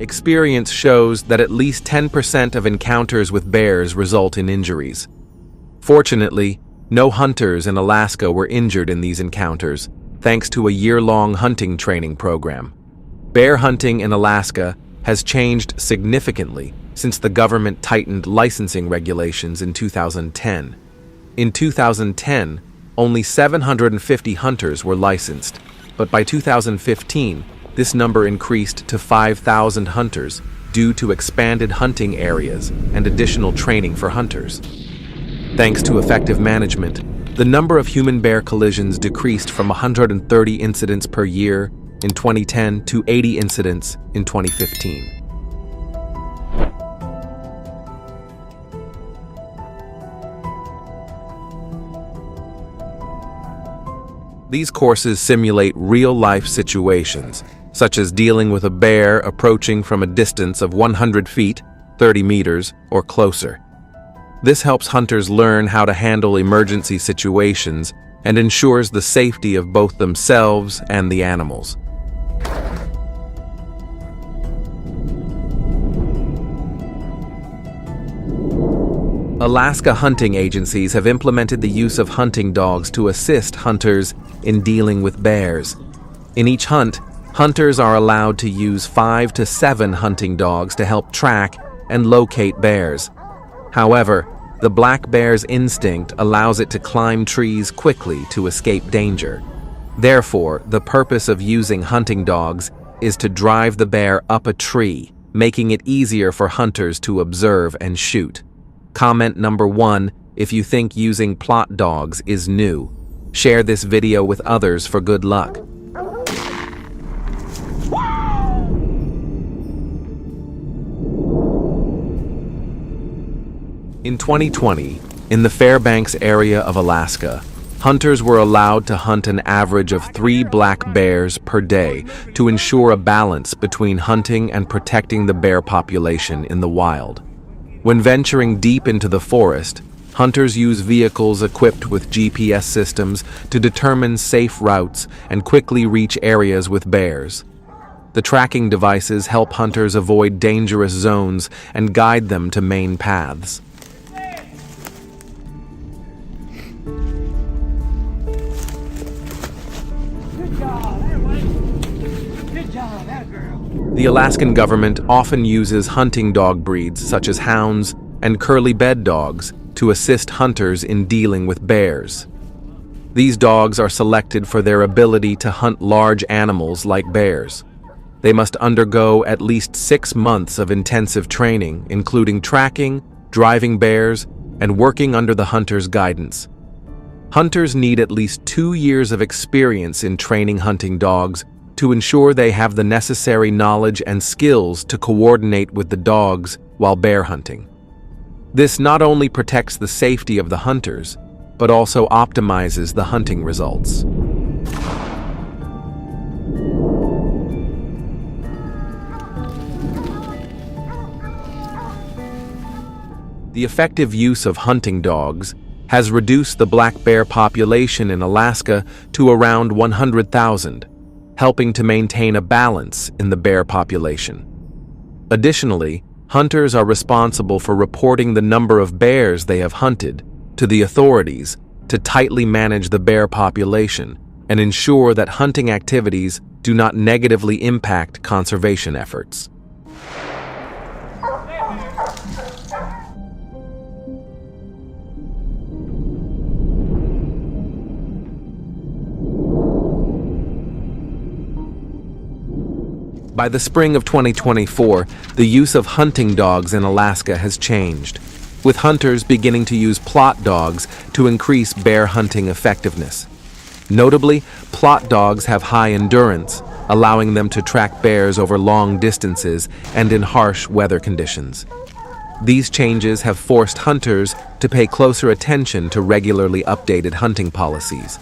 Experience shows that at least 10% of encounters with bears result in injuries. Fortunately, no hunters in Alaska were injured in these encounters, thanks to a year-long hunting training program. Bear hunting in Alaska has changed significantly since the government tightened licensing regulations in 2010. In 2010, only 750 hunters were licensed, but by 2015, this number increased to 5,000 hunters due to expanded hunting areas and additional training for hunters. Thanks to effective management, the number of human-bear collisions decreased from 130 incidents per year in 2010 to 80 incidents in 2015. These courses simulate real-life situations, such as dealing with a bear approaching from a distance of 100 feet, 30 meters, or closer. This helps hunters learn how to handle emergency situations and ensures the safety of both themselves and the animals. Alaska hunting agencies have implemented the use of hunting dogs to assist hunters in dealing with bears. In each hunt, hunters are allowed to use 5 to 7 hunting dogs to help track and locate bears. However, the black bear's instinct allows it to climb trees quickly to escape danger. Therefore, the purpose of using hunting dogs is to drive the bear up a tree, making it easier for hunters to observe and shoot. Comment number 1 if you think using plot dogs is new. Share this video with others for good luck. In 2020, in the Fairbanks area of Alaska, hunters were allowed to hunt an average of 3 black bears per day to ensure a balance between hunting and protecting the bear population in the wild. When venturing deep into the forest, hunters use vehicles equipped with GPS systems to determine safe routes and quickly reach areas with bears. The tracking devices help hunters avoid dangerous zones and guide them to main paths. The Alaskan government often uses hunting dog breeds such as hounds and curly-bed dogs to assist hunters in dealing with bears. These dogs are selected for their ability to hunt large animals like bears. They must undergo at least 6 months of intensive training, including tracking, driving bears, and working under the hunter's guidance. Hunters need at least 2 years of experience in training hunting dogs to ensure they have the necessary knowledge and skills to coordinate with the dogs while bear hunting. This not only protects the safety of the hunters, but also optimizes the hunting results. The effective use of hunting dogs has reduced the black bear population in Alaska to around 100,000, helping to maintain a balance in the bear population. Additionally, hunters are responsible for reporting the number of bears they have hunted to the authorities to tightly manage the bear population and ensure that hunting activities do not negatively impact conservation efforts. By the spring of 2024, the use of hunting dogs in Alaska has changed, with hunters beginning to use plot dogs to increase bear hunting effectiveness. Notably, plot dogs have high endurance, allowing them to track bears over long distances and in harsh weather conditions. These changes have forced hunters to pay closer attention to regularly updated hunting policies.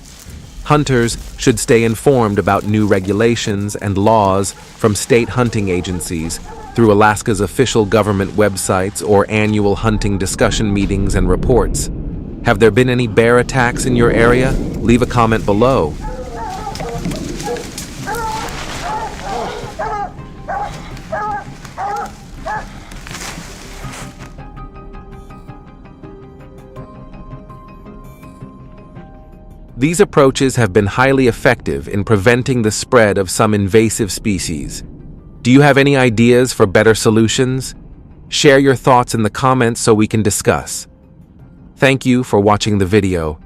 Hunters should stay informed about new regulations and laws from state hunting agencies through Alaska's official government websites or annual hunting discussion meetings and reports. Have there been any bear attacks in your area? Leave a comment below. These approaches have been highly effective in preventing the spread of some invasive species. Do you have any ideas for better solutions? Share your thoughts in the comments so we can discuss. Thank you for watching the video.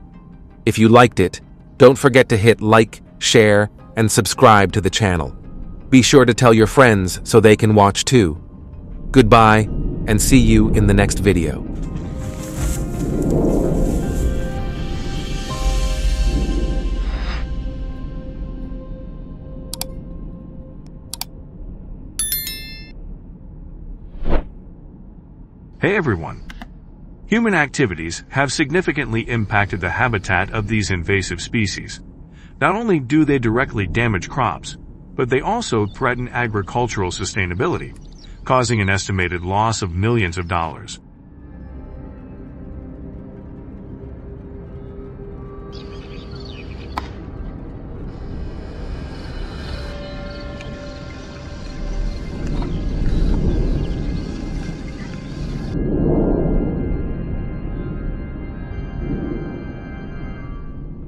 If you liked it, don't forget to hit like, share, and subscribe to the channel. Be sure to tell your friends so they can watch too. Goodbye, and see you in the next video. Hey everyone! Human activities have significantly impacted the habitat of these invasive species. Not only do they directly damage crops, but they also threaten agricultural sustainability, causing an estimated loss of millions of dollars.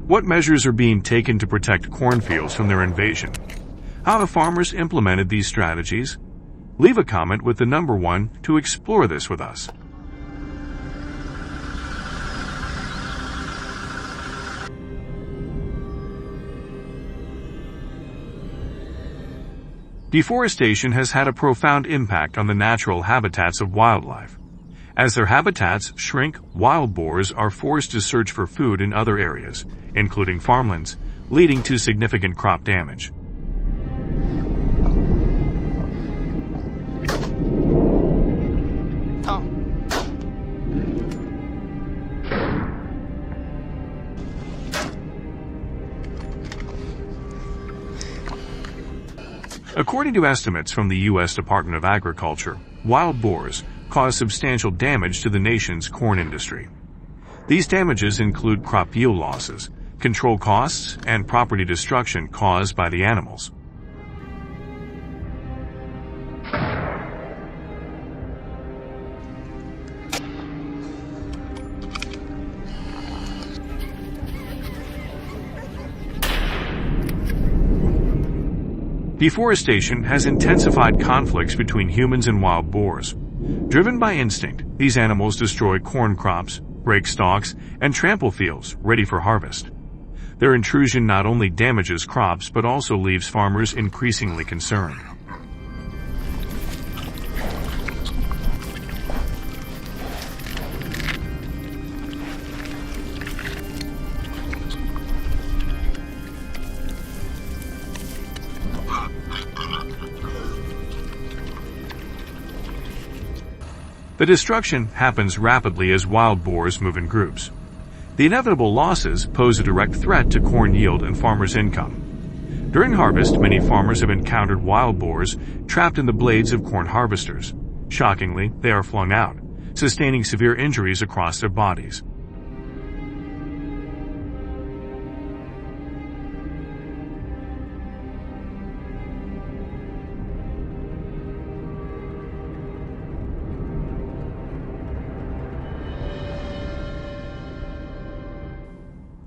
What measures are being taken to protect cornfields from their invasion? How have farmers implemented these strategies? Leave a comment with the number 1 to explore this with us. Deforestation has had a profound impact on the natural habitats of wildlife. As their habitats shrink, wild boars are forced to search for food in other areas, including farmlands, leading to significant crop damage. According to estimates from the U.S. Department of Agriculture, wild boars cause substantial damage to the nation's corn industry. These damages include crop yield losses, control costs, and property destruction caused by the animals. Deforestation has intensified conflicts between humans and wild boars. Driven by instinct, these animals destroy corn crops, break stalks, and trample fields ready for harvest. Their intrusion not only damages crops but also leaves farmers increasingly concerned. The destruction happens rapidly as wild boars move in groups. The inevitable losses pose a direct threat to corn yield and farmers' income. During harvest, many farmers have encountered wild boars trapped in the blades of corn harvesters. Shockingly, they are flung out, sustaining severe injuries across their bodies.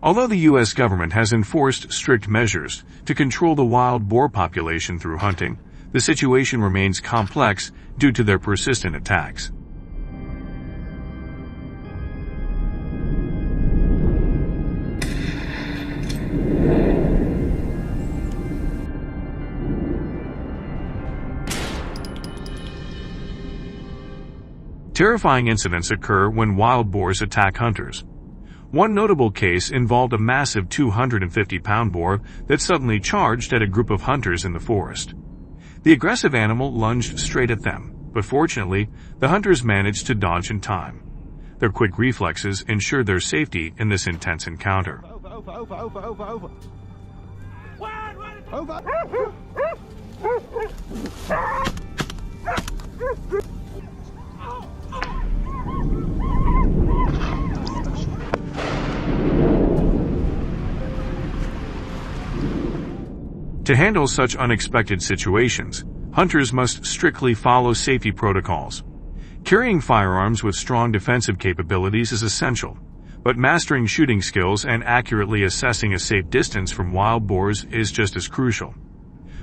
Although the U.S. government has enforced strict measures to control the wild boar population through hunting, the situation remains complex due to their persistent attacks. Terrifying incidents occur when wild boars attack hunters. One notable case involved a massive 250-pound boar that suddenly charged at a group of hunters in the forest. The aggressive animal lunged straight at them, but fortunately, the hunters managed to dodge in time. Their quick reflexes ensured their safety in this intense encounter. To handle such unexpected situations, hunters must strictly follow safety protocols. Carrying firearms with strong defensive capabilities is essential, but mastering shooting skills and accurately assessing a safe distance from wild boars is just as crucial.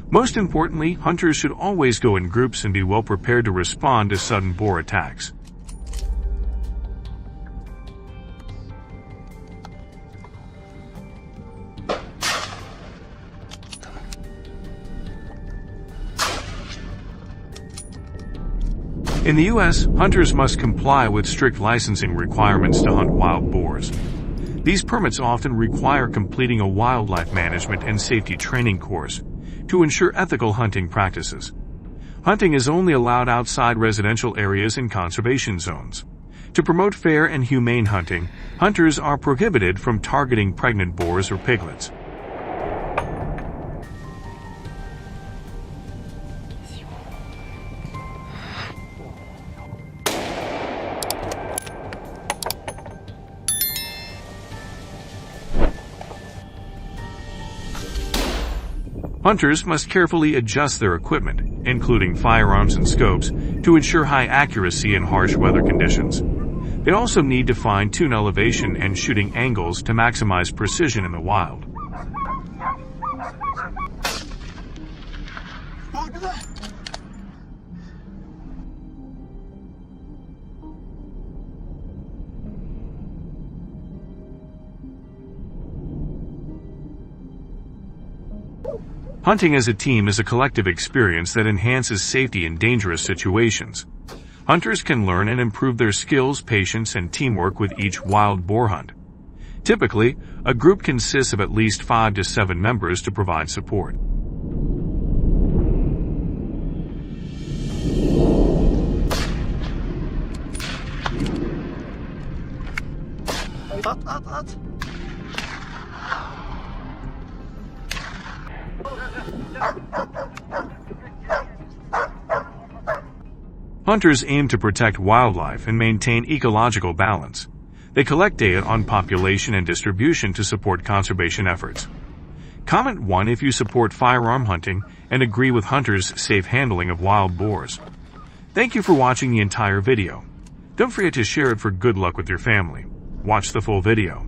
Most importantly, hunters should always go in groups and be well prepared to respond to sudden boar attacks. In the U.S., hunters must comply with strict licensing requirements to hunt wild boars. These permits often require completing a wildlife management and safety training course to ensure ethical hunting practices. Hunting is only allowed outside residential areas and conservation zones. To promote fair and humane hunting, hunters are prohibited from targeting pregnant boars or piglets. Hunters must carefully adjust their equipment, including firearms and scopes, to ensure high accuracy in harsh weather conditions. They also need to fine-tune elevation and shooting angles to maximize precision in the wild. Hunting as a team is a collective experience that enhances safety in dangerous situations. Hunters can learn and improve their skills, patience, and teamwork with each wild boar hunt. Typically, a group consists of at least 5 to 7 members to provide support. Hunters aim to protect wildlife and maintain ecological balance. They collect data on population and distribution to support conservation efforts. Comment 1 if you support firearm hunting and agree with hunters' safe handling of wild boars. Thank you for watching the entire video. Don't forget to share it for good luck with your family. Watch the full video.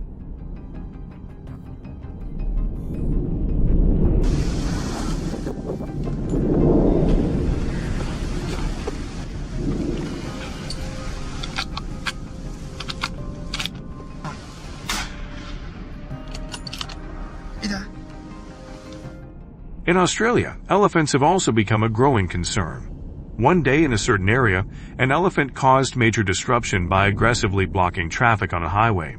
In Australia, elephants have also become a growing concern. One day in a certain area, an elephant caused major disruption by aggressively blocking traffic on a highway.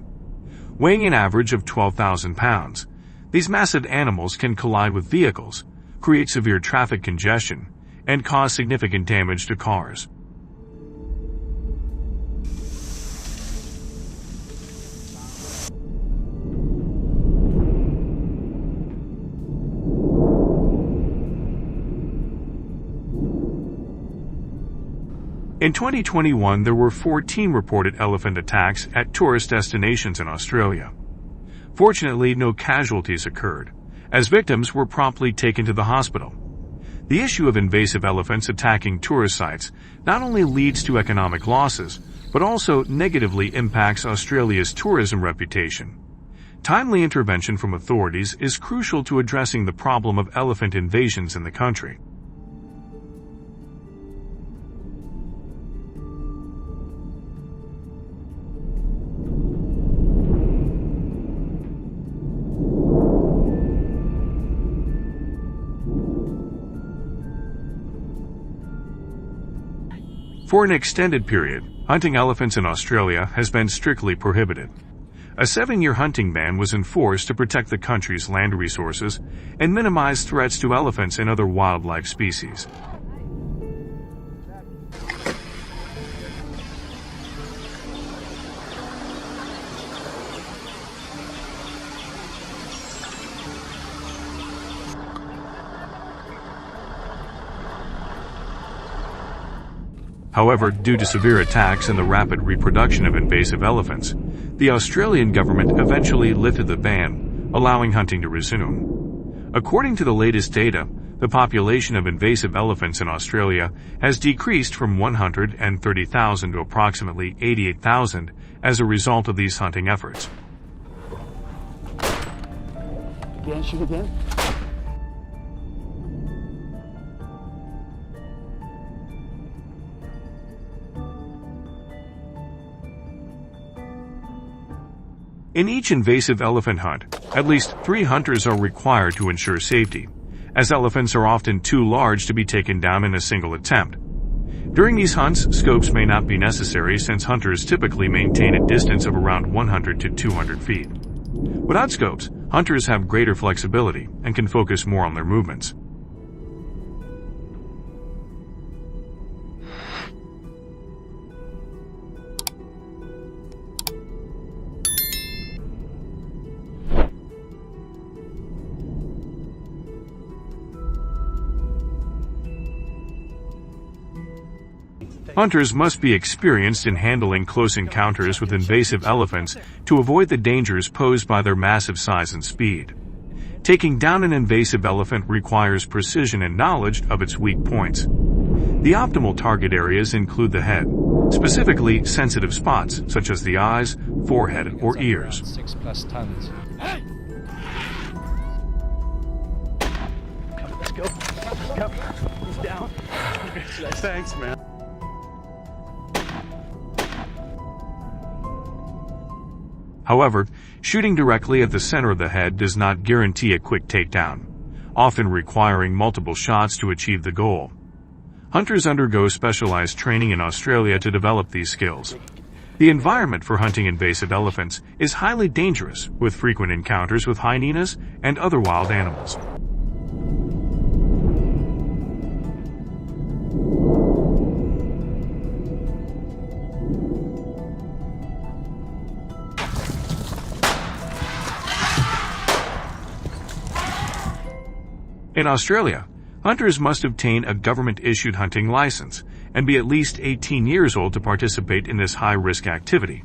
Weighing an average of 12,000 pounds, these massive animals can collide with vehicles, create severe traffic congestion, and cause significant damage to cars. In 2021, there were 14 reported elephant attacks at tourist destinations in Australia. Fortunately, no casualties occurred, as victims were promptly taken to the hospital. The issue of invasive elephants attacking tourist sites not only leads to economic losses, but also negatively impacts Australia's tourism reputation. Timely intervention from authorities is crucial to addressing the problem of elephant invasions in the country. For an extended period, hunting elephants in Australia has been strictly prohibited. A 7-year hunting ban was enforced to protect the country's land resources and minimize threats to elephants and other wildlife species. However, due to severe attacks and the rapid reproduction of invasive elephants, the Australian government eventually lifted the ban, allowing hunting to resume. According to the latest data, the population of invasive elephants in Australia has decreased from 130,000 to approximately 88,000 as a result of these hunting efforts. Again, shoot again. In each invasive elephant hunt, at least 3 hunters are required to ensure safety, as elephants are often too large to be taken down in a single attempt. During these hunts, scopes may not be necessary since hunters typically maintain a distance of around 100 to 200 feet. Without scopes, hunters have greater flexibility and can focus more on their movements. Hunters must be experienced in handling close encounters with invasive elephants to avoid the dangers posed by their massive size and speed. Taking down an invasive elephant requires precision and knowledge of its weak points. The optimal target areas include the head, specifically sensitive spots such as the eyes, forehead, or ears. 6+ tons. Hey! Let's go. Let's go. He's down. Thanks, man. However, shooting directly at the center of the head does not guarantee a quick takedown, often requiring multiple shots to achieve the goal. Hunters undergo specialized training in Australia to develop these skills. The environment for hunting invasive elephants is highly dangerous, with frequent encounters with hyenas and other wild animals. In Australia, hunters must obtain a government-issued hunting license and be at least 18 years old to participate in this high-risk activity.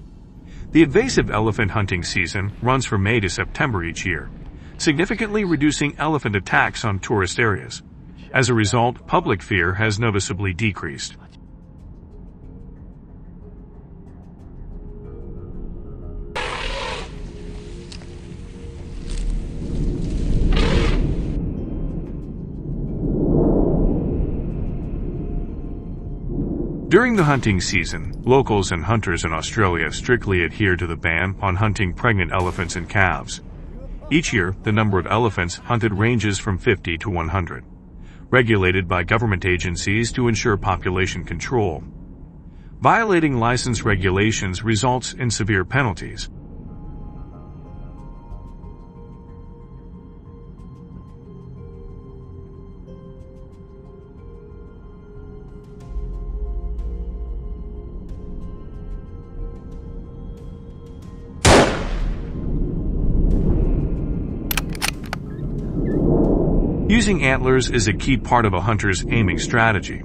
The invasive elephant hunting season runs from May to September each year, significantly reducing elephant attacks on tourist areas. As a result, public fear has noticeably decreased. During the hunting season, locals and hunters in Australia strictly adhere to the ban on hunting pregnant elephants and calves. Each year, the number of elephants hunted ranges from 50 to 100, regulated by government agencies to ensure population control. Violating license regulations results in severe penalties. Using antlers is a key part of a hunter's aiming strategy.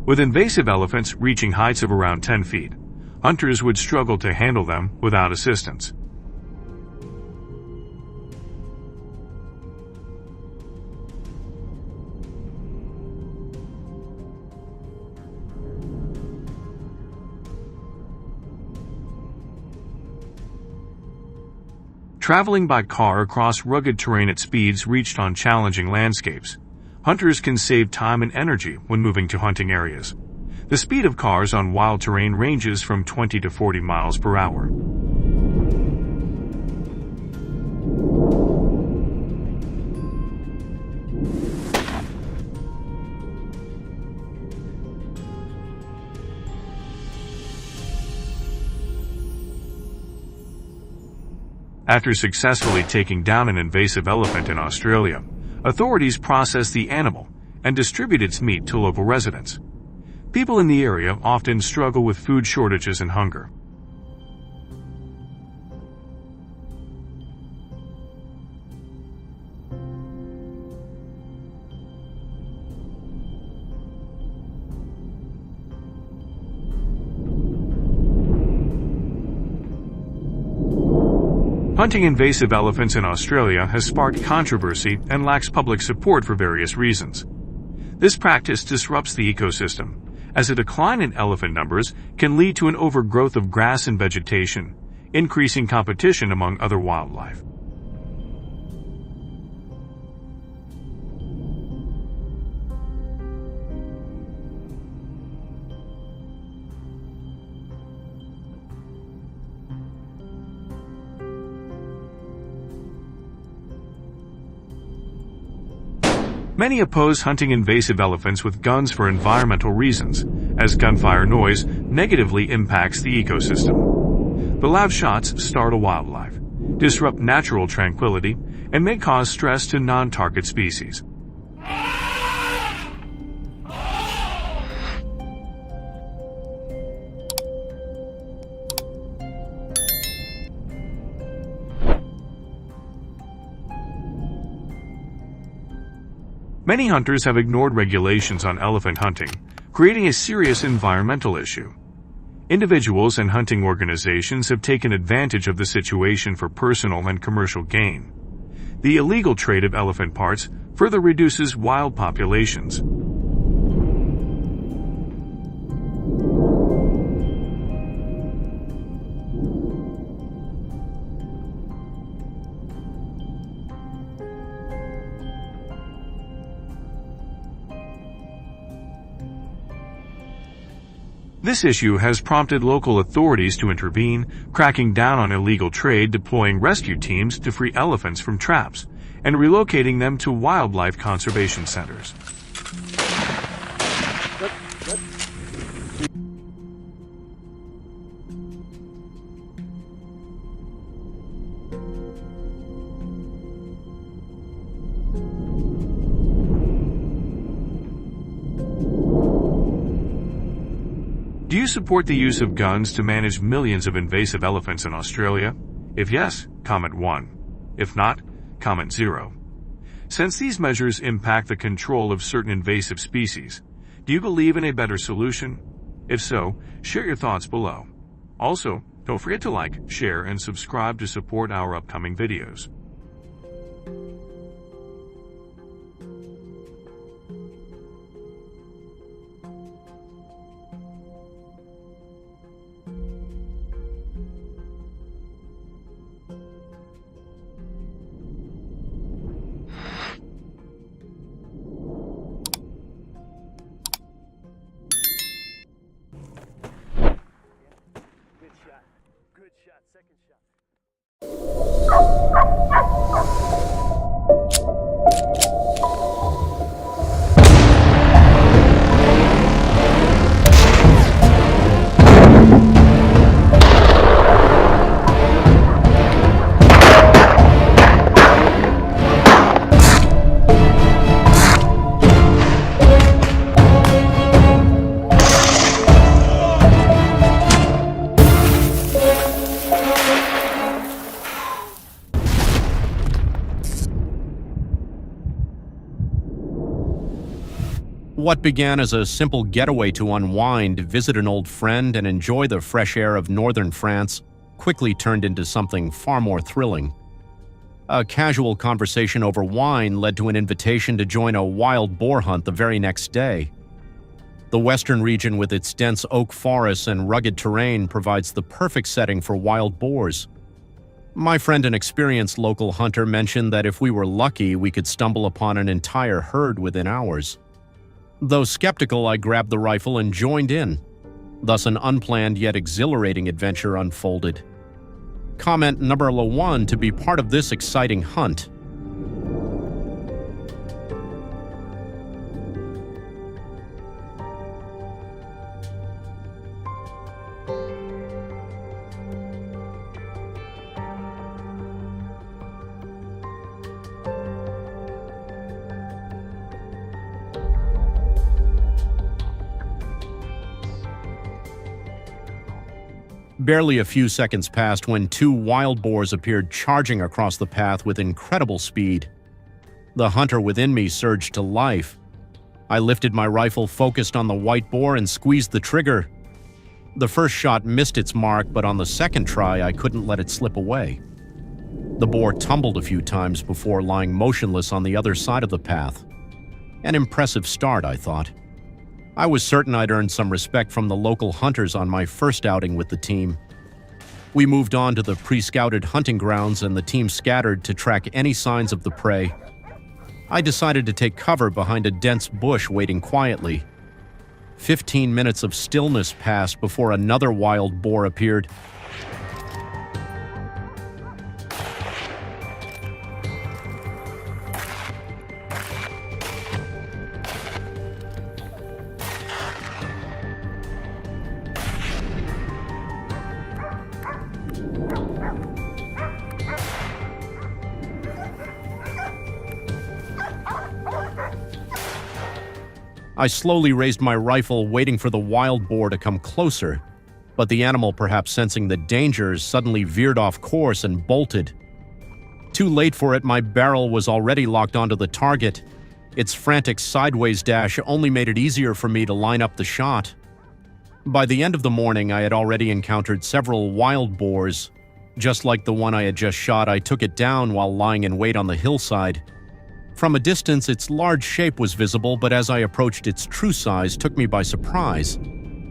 With invasive elephants reaching heights of around 10 feet, hunters would struggle to handle them without assistance. Traveling by car across rugged terrain at speeds reached on challenging landscapes, hunters can save time and energy when moving to hunting areas. The speed of cars on wild terrain ranges from 20 to 40 miles per hour. After successfully taking down an invasive elephant in Australia, authorities process the animal and distribute its meat to local residents. People in the area often struggle with food shortages and hunger. Hunting invasive elephants in Australia has sparked controversy and lacks public support for various reasons. This practice disrupts the ecosystem, as a decline in elephant numbers can lead to an overgrowth of grass and vegetation, increasing competition among other wildlife. Many oppose hunting invasive elephants with guns for environmental reasons, as gunfire noise negatively impacts the ecosystem. The loud shots startle wildlife, disrupt natural tranquility, and may cause stress to non-target species. Many hunters have ignored regulations on elephant hunting, creating a serious environmental issue. Individuals and hunting organizations have taken advantage of the situation for personal and commercial gain. The illegal trade of elephant parts further reduces wild populations. This issue has prompted local authorities to intervene, cracking down on illegal trade, deploying rescue teams to free elephants from traps, and relocating them to wildlife conservation centers. Do you support the use of guns to manage millions of invasive elephants in Australia? If yes, comment 1. If not, comment 0. Since these measures impact the control of certain invasive species, Do you believe in a better solution? If so, share your thoughts below. Also, don't forget to like, share, and subscribe to support our upcoming videos. Good shot, second shot. What began as a simple getaway to unwind, visit an old friend, and enjoy the fresh air of northern France quickly turned into something far more thrilling. A casual conversation over wine led to an invitation to join a wild boar hunt the very next day. The western region, with its dense oak forests and rugged terrain, provides the perfect setting for wild boars. My friend, an experienced local hunter, mentioned that if we were lucky, we could stumble upon an entire herd within hours. Though skeptical, I grabbed the rifle and joined in. Thus, an unplanned yet exhilarating adventure unfolded. Comment number 1 to be part of this exciting hunt. Barely a few seconds passed when 2 wild boars appeared charging across the path with incredible speed. The hunter within me surged to life. I lifted my rifle, focused on the white boar, and squeezed the trigger. The first shot missed its mark, but on the second try, I couldn't let it slip away. The boar tumbled a few times before lying motionless on the other side of the path. An impressive start, I thought. I was certain I'd earned some respect from the local hunters on my first outing with the team. We moved on to the pre-scouted hunting grounds, and the team scattered to track any signs of the prey. I decided to take cover behind a dense bush, waiting quietly. 15 minutes of stillness passed before another wild boar appeared. I slowly raised my rifle, waiting for the wild boar to come closer, but the animal, perhaps sensing the dangers, suddenly veered off course and bolted. Too late for it, my barrel was already locked onto the target. Its frantic sideways dash only made it easier for me to line up the shot. By the end of the morning, I had already encountered several wild boars. Just like the one I had just shot, I took it down while lying in wait on the hillside. From a distance, its large shape was visible, but as I approached, its true size took me by surprise.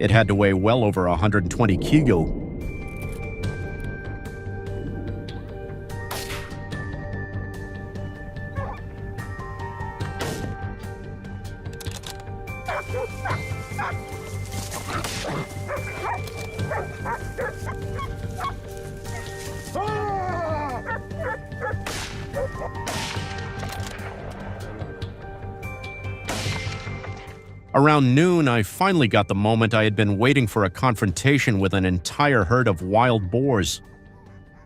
It had to weigh well over 120 kilo. Around noon, I finally got the moment I had been waiting for, a confrontation with an entire herd of wild boars.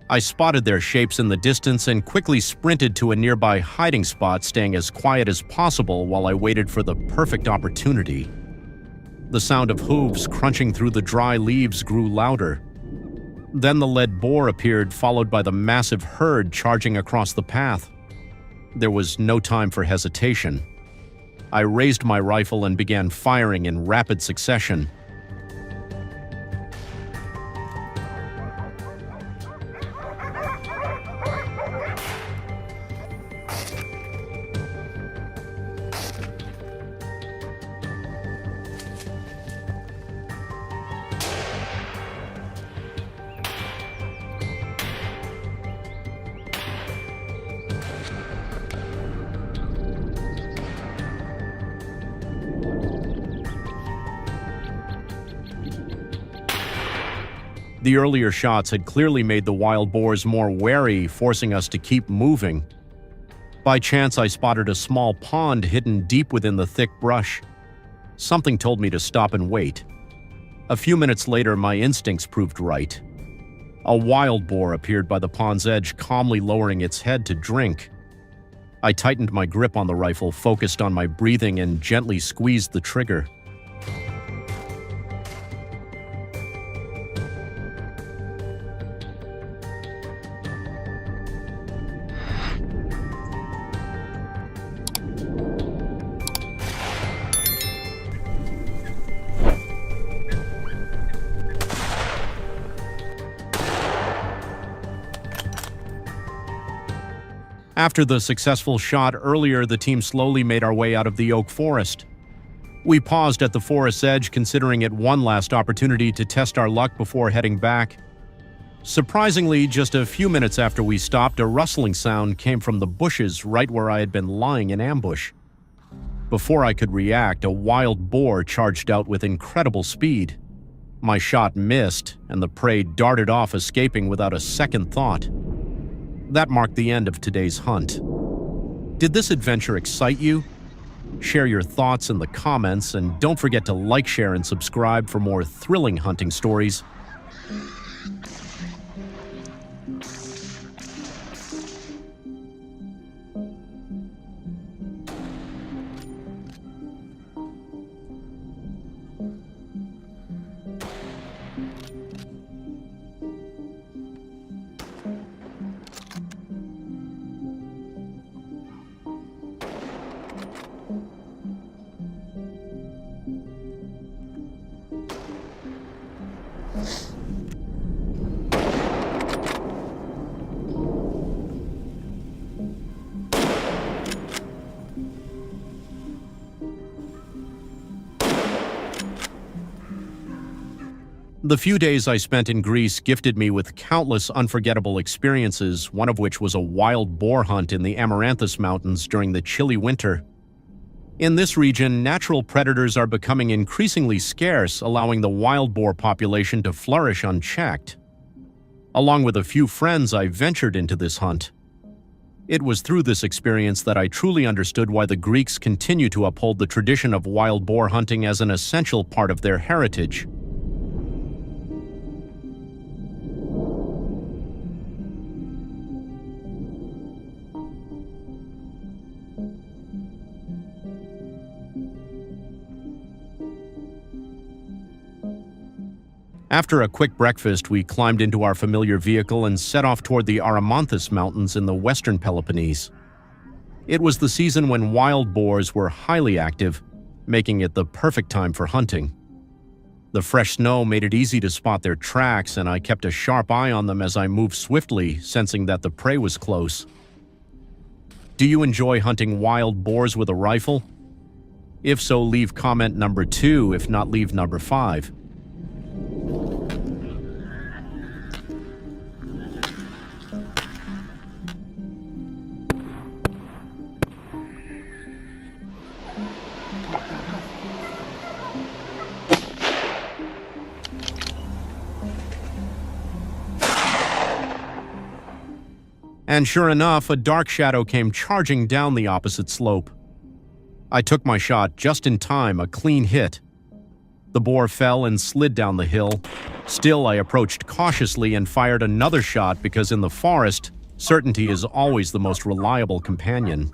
I spotted their shapes in the distance and quickly sprinted to a nearby hiding spot, staying as quiet as possible while I waited for the perfect opportunity. The sound of hooves crunching through the dry leaves grew louder. Then the led boar appeared, followed by the massive herd charging across the path. There was no time for hesitation. I raised my rifle and began firing in rapid succession. The earlier shots had clearly made the wild boars more wary, forcing us to keep moving. By chance, I spotted a small pond hidden deep within the thick brush. Something told me to stop and wait. A few minutes later, my instincts proved right. A wild boar appeared by the pond's edge, calmly lowering its head to drink. I tightened my grip on the rifle, focused on my breathing, and gently squeezed the trigger. After the successful shot earlier, the team slowly made our way out of the oak forest. We paused at the forest's edge, considering it one last opportunity to test our luck before heading back. Surprisingly, just a few minutes after we stopped, a rustling sound came from the bushes right where I had been lying in ambush. Before I could react, a wild boar charged out with incredible speed. My shot missed, and the prey darted off, escaping without a second thought. That marked the end of today's hunt. Did this adventure excite you? Share your thoughts in the comments, and don't forget to like, share, and subscribe for more thrilling hunting stories. The few days I spent in Greece gifted me with countless unforgettable experiences, one of which was a wild boar hunt in the Amaranthus Mountains during the chilly winter. In this region, natural predators are becoming increasingly scarce, allowing the wild boar population to flourish unchecked. Along with a few friends, I ventured into this hunt. It was through this experience that I truly understood why the Greeks continue to uphold the tradition of wild boar hunting as an essential part of their heritage. After a quick breakfast, we climbed into our familiar vehicle and set off toward the Amaranthus Mountains in the western Peloponnese. It was the season when wild boars were highly active, making it the perfect time for hunting. The fresh snow made it easy to spot their tracks, and I kept a sharp eye on them as I moved swiftly, sensing that the prey was close. Do you enjoy hunting wild boars with a rifle? If so, leave comment number 2, if not, leave number 5. And sure enough, a dark shadow came charging down the opposite slope. I took my shot just in time, a clean hit. The boar fell and slid down the hill. Still, I approached cautiously and fired another shot because in the forest, certainty is always the most reliable companion.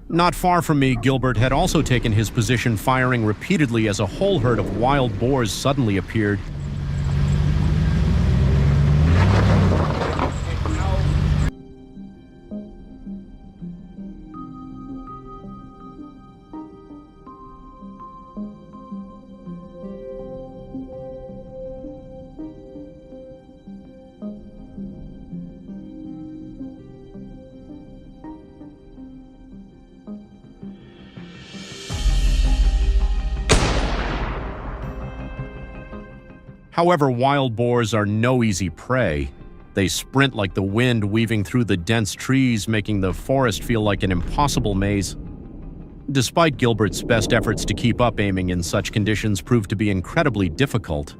Not far from me, Gilbert had also taken his position, firing repeatedly as a whole herd of wild boars suddenly appeared. However, wild boars are no easy prey. They sprint like the wind weaving through the dense trees, making the forest feel like an impossible maze. Despite Gilbert's best efforts to keep up, aiming in such conditions proved to be incredibly difficult.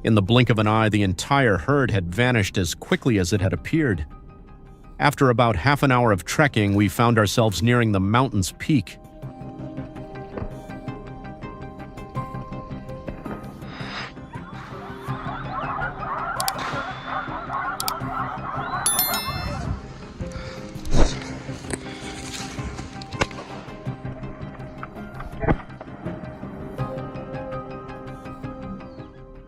In the blink of an eye, the entire herd had vanished as quickly as it had appeared. After about half an hour of trekking, we found ourselves nearing the mountain's peak.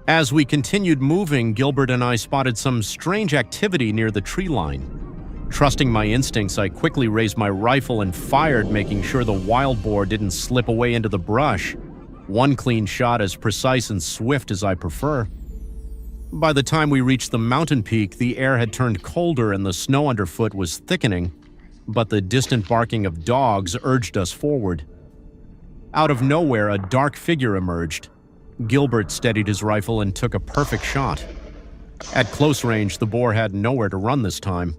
As we continued moving, Gilbert and I spotted some strange activity near the tree line. Trusting my instincts, I quickly raised my rifle and fired, making sure the wild boar didn't slip away into the brush. One clean shot, as precise and swift as I prefer. By the time we reached the mountain peak, the air had turned colder and the snow underfoot was thickening, but the distant barking of dogs urged us forward. Out of nowhere, a dark figure emerged. Gilbert steadied his rifle and took a perfect shot. At close range, the boar had nowhere to run this time.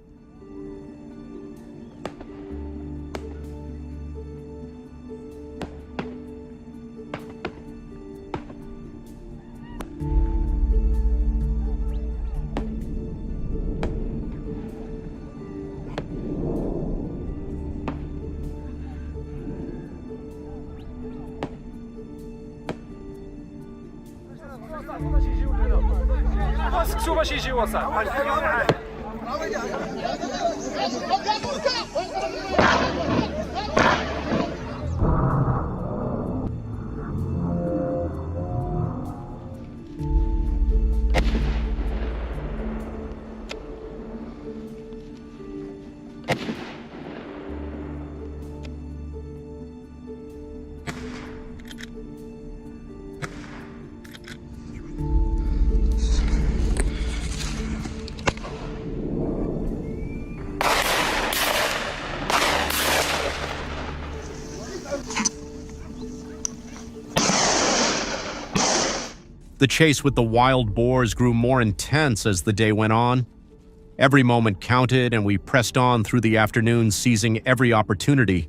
The chase with the wild boars grew more intense as the day went on. Every moment counted, and we pressed on through the afternoon, seizing every opportunity.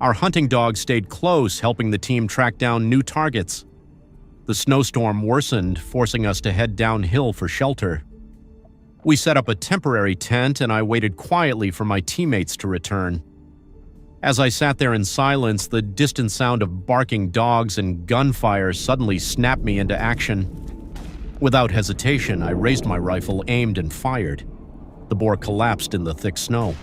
Our hunting dogs stayed close, helping the team track down new targets. The snowstorm worsened, forcing us to head downhill for shelter. We set up a temporary tent, and I waited quietly for my teammates to return. As I sat there in silence, the distant sound of barking dogs and gunfire suddenly snapped me into action. Without hesitation, I raised my rifle, aimed, and fired. The boar collapsed in the thick snow.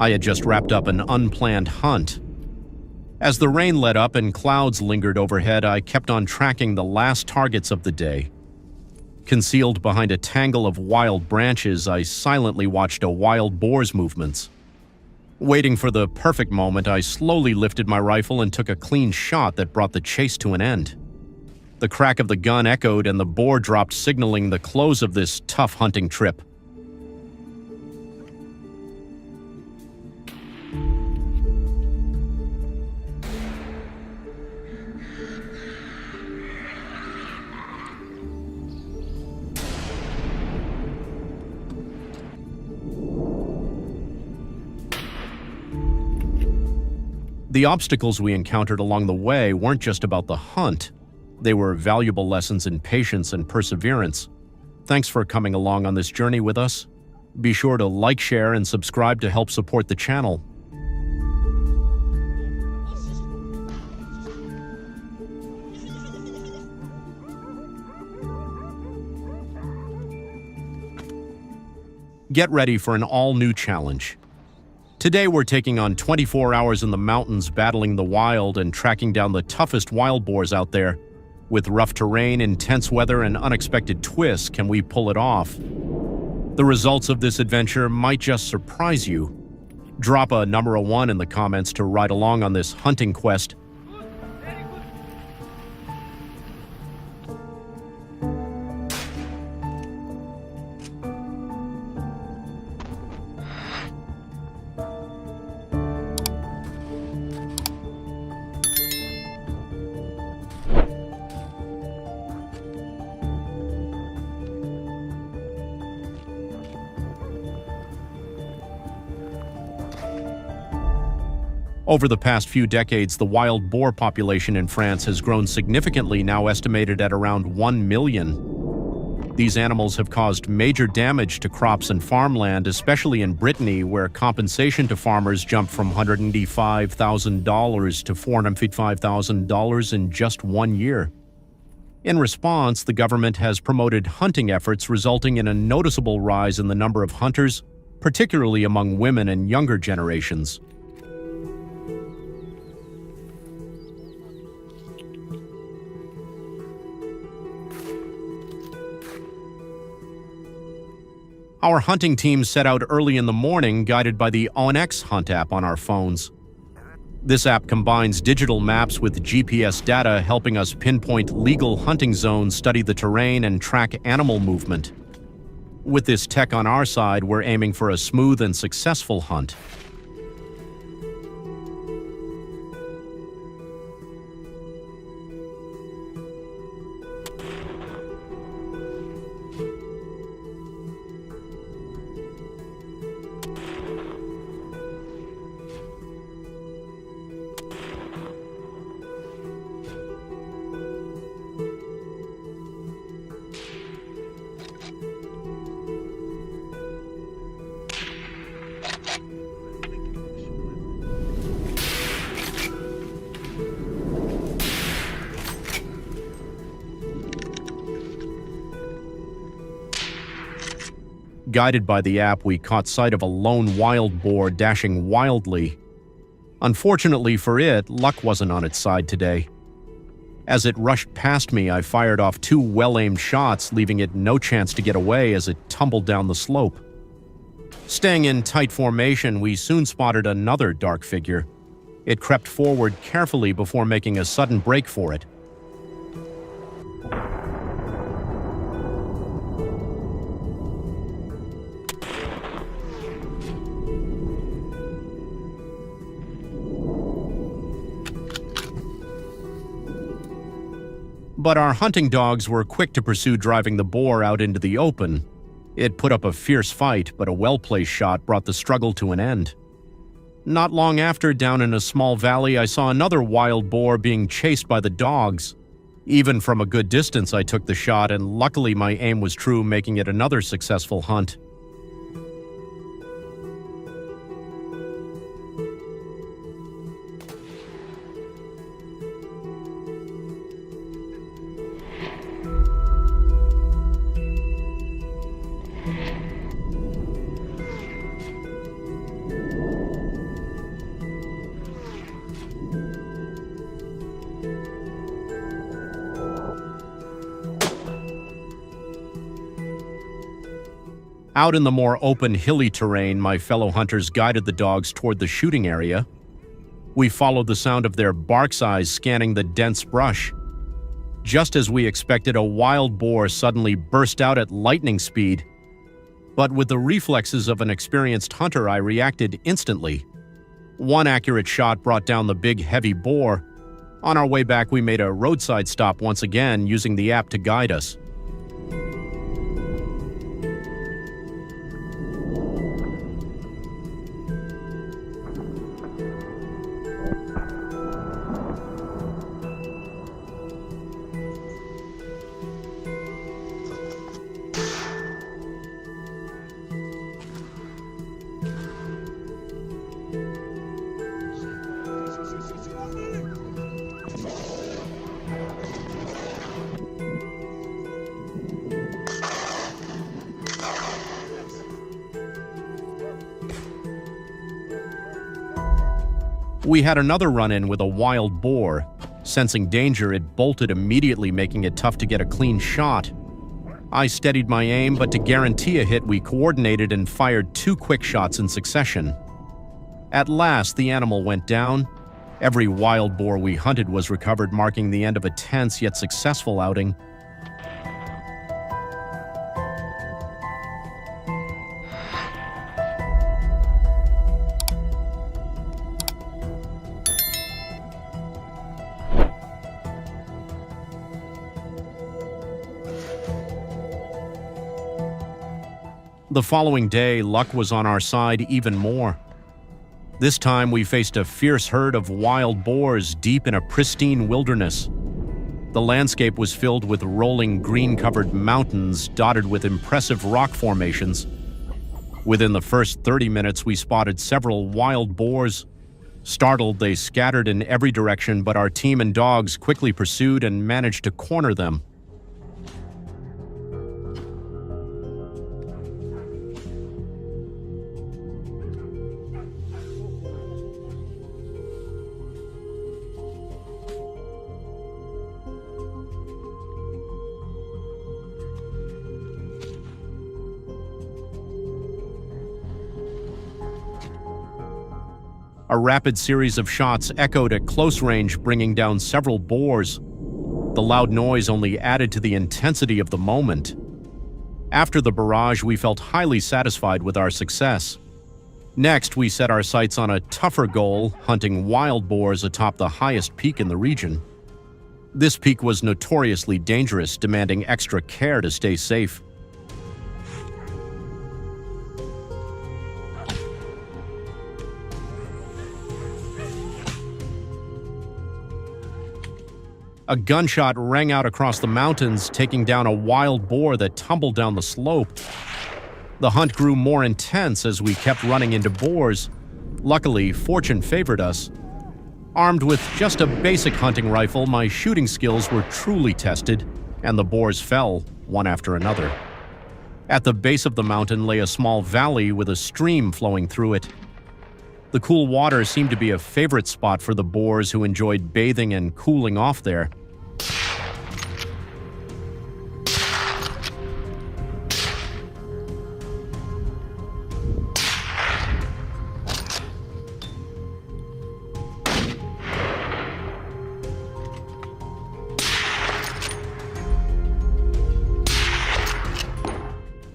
I had just wrapped up an unplanned hunt. As the rain let up and clouds lingered overhead, I kept on tracking the last targets of the day. Concealed behind a tangle of wild branches, I silently watched a wild boar's movements. Waiting for the perfect moment, I slowly lifted my rifle and took a clean shot that brought the chase to an end. The crack of the gun echoed and the boar dropped, signaling the close of this tough hunting trip. The obstacles we encountered along the way weren't just about the hunt. They were valuable lessons in patience and perseverance. Thanks for coming along on this journey with us. Be sure to like, share, and subscribe to help support the channel. Get ready for an all-new challenge. Today we're taking on 24 hours in the mountains battling the wild and tracking down the toughest wild boars out there. With rough terrain, intense weather, and unexpected twists, can we pull it off? The results of this adventure might just surprise you. Drop a number 1 in the comments to ride along on this hunting quest. Over the past few decades, the wild boar population in France has grown significantly, now estimated at around 1 million. These animals have caused major damage to crops and farmland, especially in Brittany, where compensation to farmers jumped from $185,000 to $455,000 in just 1 year. In response, the government has promoted hunting efforts, resulting in a noticeable rise in the number of hunters, particularly among women and younger generations. Our hunting team set out early in the morning, guided by the ONX Hunt app on our phones. This app combines digital maps with GPS data, helping us pinpoint legal hunting zones, study the terrain, and track animal movement. With this tech on our side, we're aiming for a smooth and successful hunt. Guided by the app, we caught sight of a lone wild boar dashing wildly. Unfortunately for it, luck wasn't on its side today. As it rushed past me, I fired off 2 well-aimed shots, leaving it no chance to get away as it tumbled down the slope. Staying in tight formation, we soon spotted another dark figure. It crept forward carefully before making a sudden break for it. But our hunting dogs were quick to pursue driving the boar out into the open. It put up a fierce fight, but a well-placed shot brought the struggle to an end. Not long after, down in a small valley, I saw another wild boar being chased by the dogs. Even from a good distance, I took the shot, and luckily my aim was true, making it another successful hunt. Out in the more open, hilly terrain, my fellow hunters guided the dogs toward the shooting area. We followed the sound of their bark's eyes scanning the dense brush. Just as we expected, a wild boar suddenly burst out at lightning speed. But with the reflexes of an experienced hunter, I reacted instantly. One accurate shot brought down the big, heavy boar. On our way back, we made a roadside stop once again, using the app to guide us. We had another run-in with a wild boar. Sensing danger, it bolted immediately, making it tough to get a clean shot. I steadied my aim, but to guarantee a hit, we coordinated and fired 2 quick shots in succession. At last, the animal went down. Every wild boar we hunted was recovered, marking the end of a tense yet successful outing. The following day, luck was on our side even more. This time, we faced a fierce herd of wild boars deep in a pristine wilderness. The landscape was filled with rolling green-covered mountains dotted with impressive rock formations. Within the first 30 minutes, we spotted several wild boars. Startled, they scattered in every direction, but our team and dogs quickly pursued and managed to corner them. A rapid series of shots echoed at close range, bringing down several boars. The loud noise only added to the intensity of the moment. After the barrage, we felt highly satisfied with our success. Next, we set our sights on a tougher goal, hunting wild boars atop the highest peak in the region. This peak was notoriously dangerous, demanding extra care to stay safe. A gunshot rang out across the mountains, taking down a wild boar that tumbled down the slope. The hunt grew more intense as we kept running into boars. Luckily, fortune favored us. Armed with just a basic hunting rifle, my shooting skills were truly tested, and the boars fell, one after another. At the base of the mountain lay a small valley with a stream flowing through it. The cool water seemed to be a favorite spot for the boars who enjoyed bathing and cooling off there.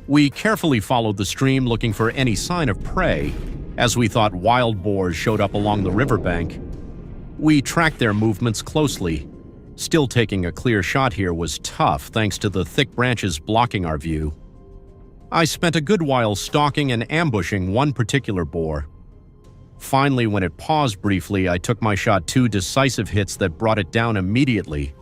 We carefully followed the stream, looking for any sign of prey, as we thought wild boars showed up along the riverbank. We tracked their movements closely. Still, taking a clear shot here was tough thanks to the thick branches blocking our view. I spent a good while stalking and ambushing one particular boar. Finally, when it paused briefly, I took my shot, 2 decisive hits that brought it down immediately.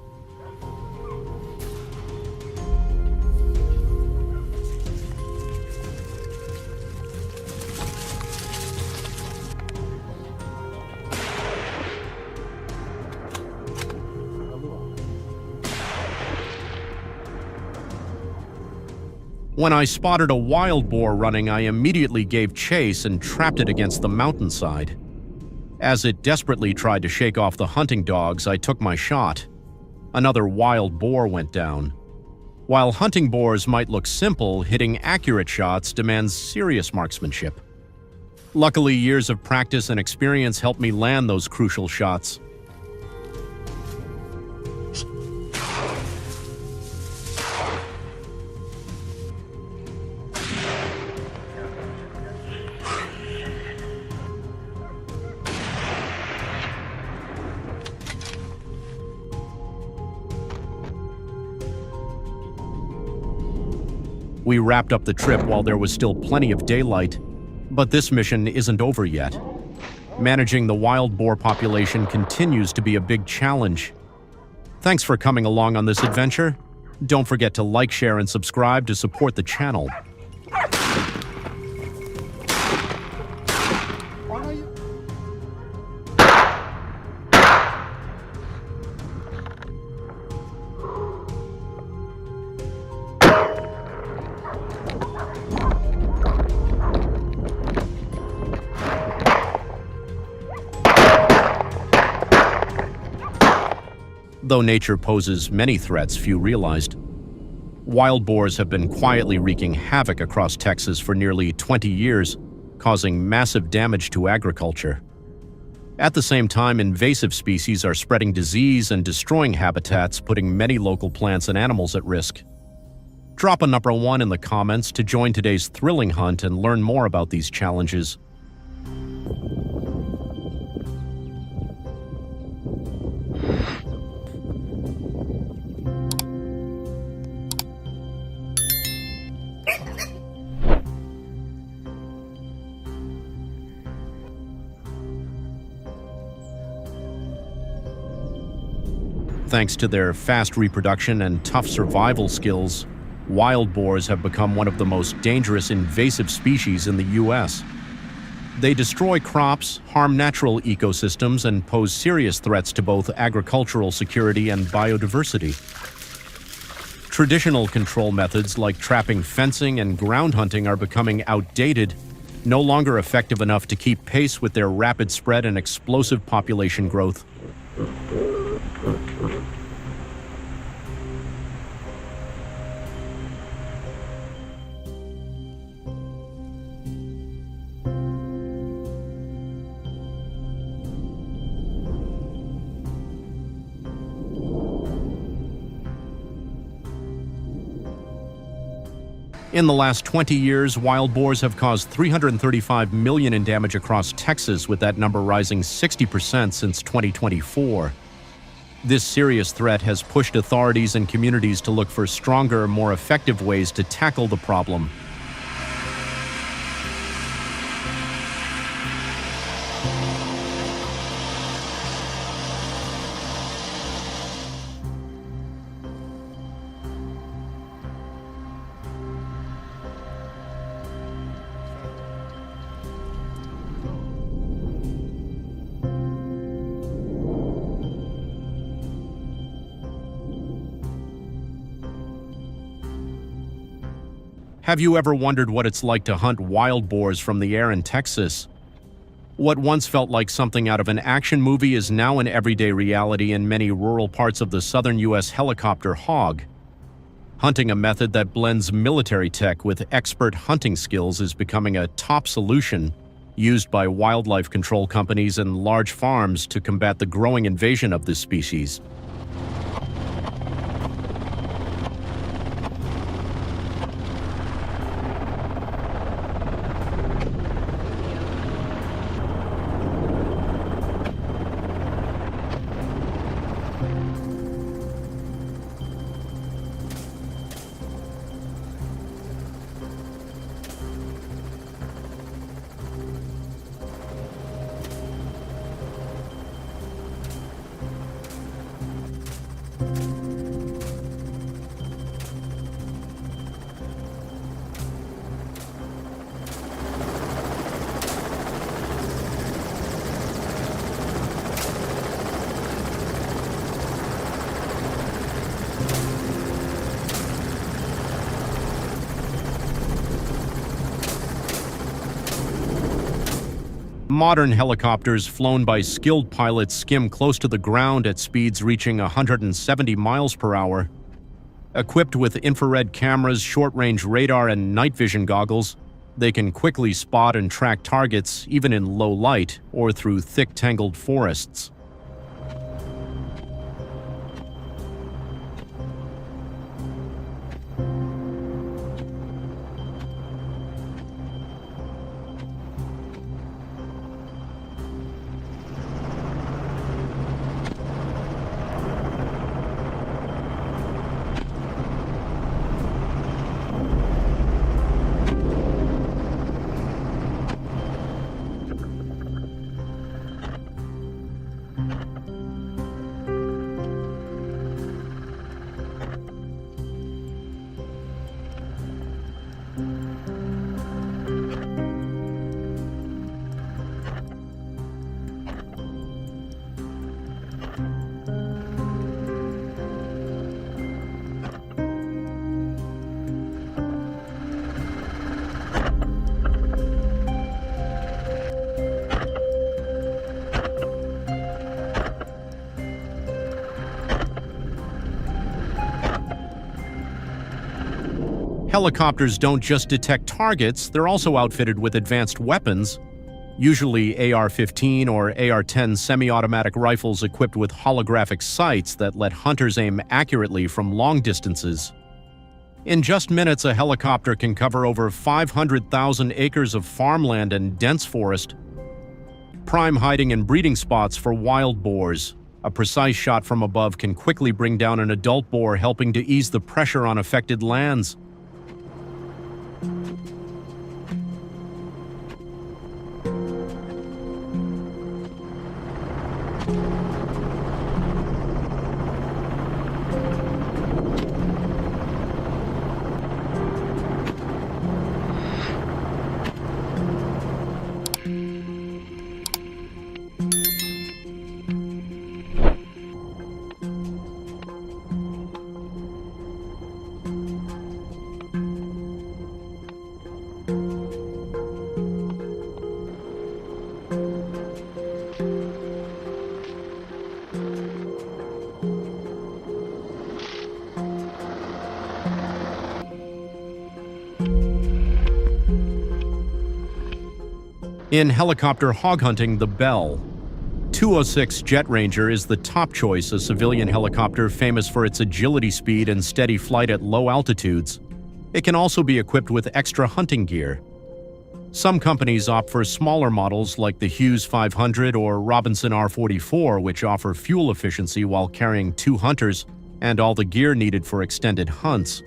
When I spotted a wild boar running, I immediately gave chase and trapped it against the mountainside. As it desperately tried to shake off the hunting dogs, I took my shot. Another wild boar went down. While hunting boars might look simple, hitting accurate shots demands serious marksmanship. Luckily, years of practice and experience helped me land those crucial shots. We wrapped up the trip while there was still plenty of daylight, but this mission isn't over yet. Managing the wild boar population continues to be a big challenge. Thanks for coming along on this adventure. Don't forget to like, share, and subscribe to support the channel. though nature poses many threats few realized. Wild boars have been quietly wreaking havoc across Texas for nearly 20 years, causing massive damage to agriculture. At the same time, invasive species are spreading disease and destroying habitats, putting many local plants and animals at risk. Drop a number 1 in the comments to join today's thrilling hunt and learn more about these challenges. Thanks to their fast reproduction and tough survival skills, wild boars have become one of the most dangerous invasive species in the U.S. They destroy crops, harm natural ecosystems, and pose serious threats to both agricultural security and biodiversity. Traditional control methods like trapping, fencing, and ground hunting are becoming outdated, no longer effective enough to keep pace with their rapid spread and explosive population growth. In the last 20 years, wild boars have caused $335 million in damage across Texas, with that number rising 60% since 2024. This serious threat has pushed authorities and communities to look for stronger, more effective ways to tackle the problem. Have you ever wondered what it's like to hunt wild boars from the air in Texas? What once felt like something out of an action movie is now an everyday reality in many rural parts of the southern U.S. helicopter hog. Hunting a method that blends military tech with expert hunting skills is becoming a top solution used by wildlife control companies and large farms to combat the growing invasion of this species. Modern helicopters flown by skilled pilots skim close to the ground at speeds reaching 170 miles per hour. Equipped with infrared cameras, short-range radar, and night vision goggles, they can quickly spot and track targets even in low light or through thick, tangled forests. Helicopters don't just detect targets, they're also outfitted with advanced weapons, usually AR-15 or AR-10 semi-automatic rifles equipped with holographic sights that let hunters aim accurately from long distances. In just minutes, a helicopter can cover over 500,000 acres of farmland and dense forest, prime hiding and breeding spots for wild boars. A precise shot from above can quickly bring down an adult boar, helping to ease the pressure on affected lands. In helicopter hog hunting, the Bell 206 Jet Ranger is the top choice, a civilian helicopter famous for its agility, speed, and steady flight at low altitudes. It can also be equipped with extra hunting gear. Some companies opt for smaller models like the Hughes 500 or Robinson R44, which offer fuel efficiency while carrying 2 hunters and all the gear needed for extended hunts.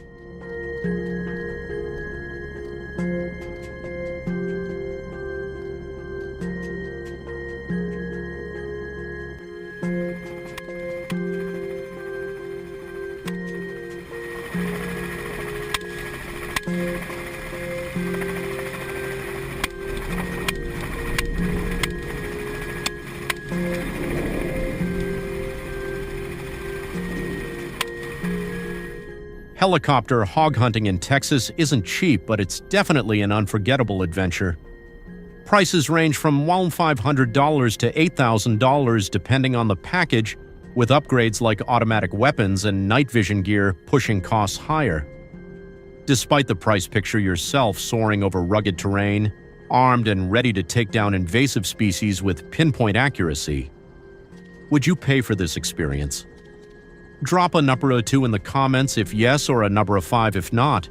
Helicopter hog hunting in Texas isn't cheap, but it's definitely an unforgettable adventure. Prices range from $1,500 to $8,000 depending on the package, with upgrades like automatic weapons and night vision gear pushing costs higher. Despite the price, picture yourself soaring over rugged terrain, armed and ready to take down invasive species with pinpoint accuracy. Would you pay for this experience? Drop a number or 2 in the comments if yes, or a number of 5 if not.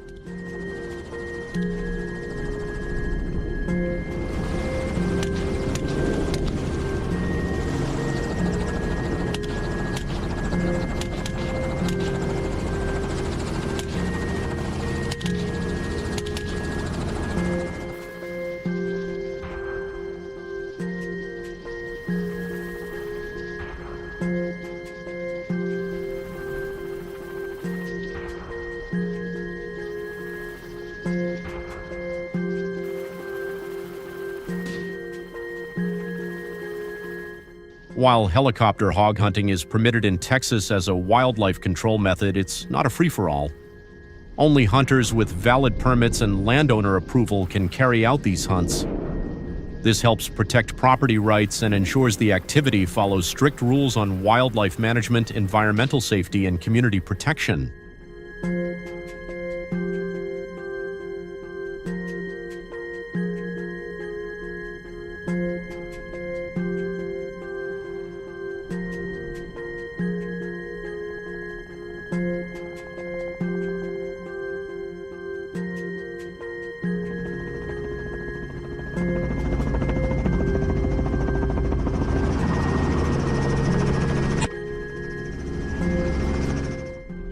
While helicopter hog hunting is permitted in Texas as a wildlife control method, it's not a free-for-all. Only hunters with valid permits and landowner approval can carry out these hunts. This helps protect property rights and ensures the activity follows strict rules on wildlife management, environmental safety, and community protection.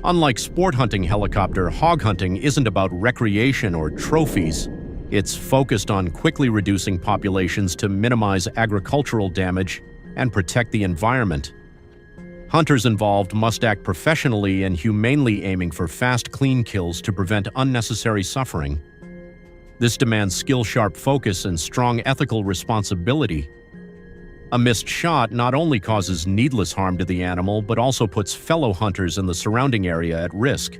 Unlike sport hunting, helicopter hog hunting isn't about recreation or trophies. It's focused on quickly reducing populations to minimize agricultural damage and protect the environment. Hunters involved must act professionally and humanely, aiming for fast, clean kills to prevent unnecessary suffering. This demands skill-sharp focus and strong ethical responsibility. A missed shot not only causes needless harm to the animal, but also puts fellow hunters in the surrounding area at risk.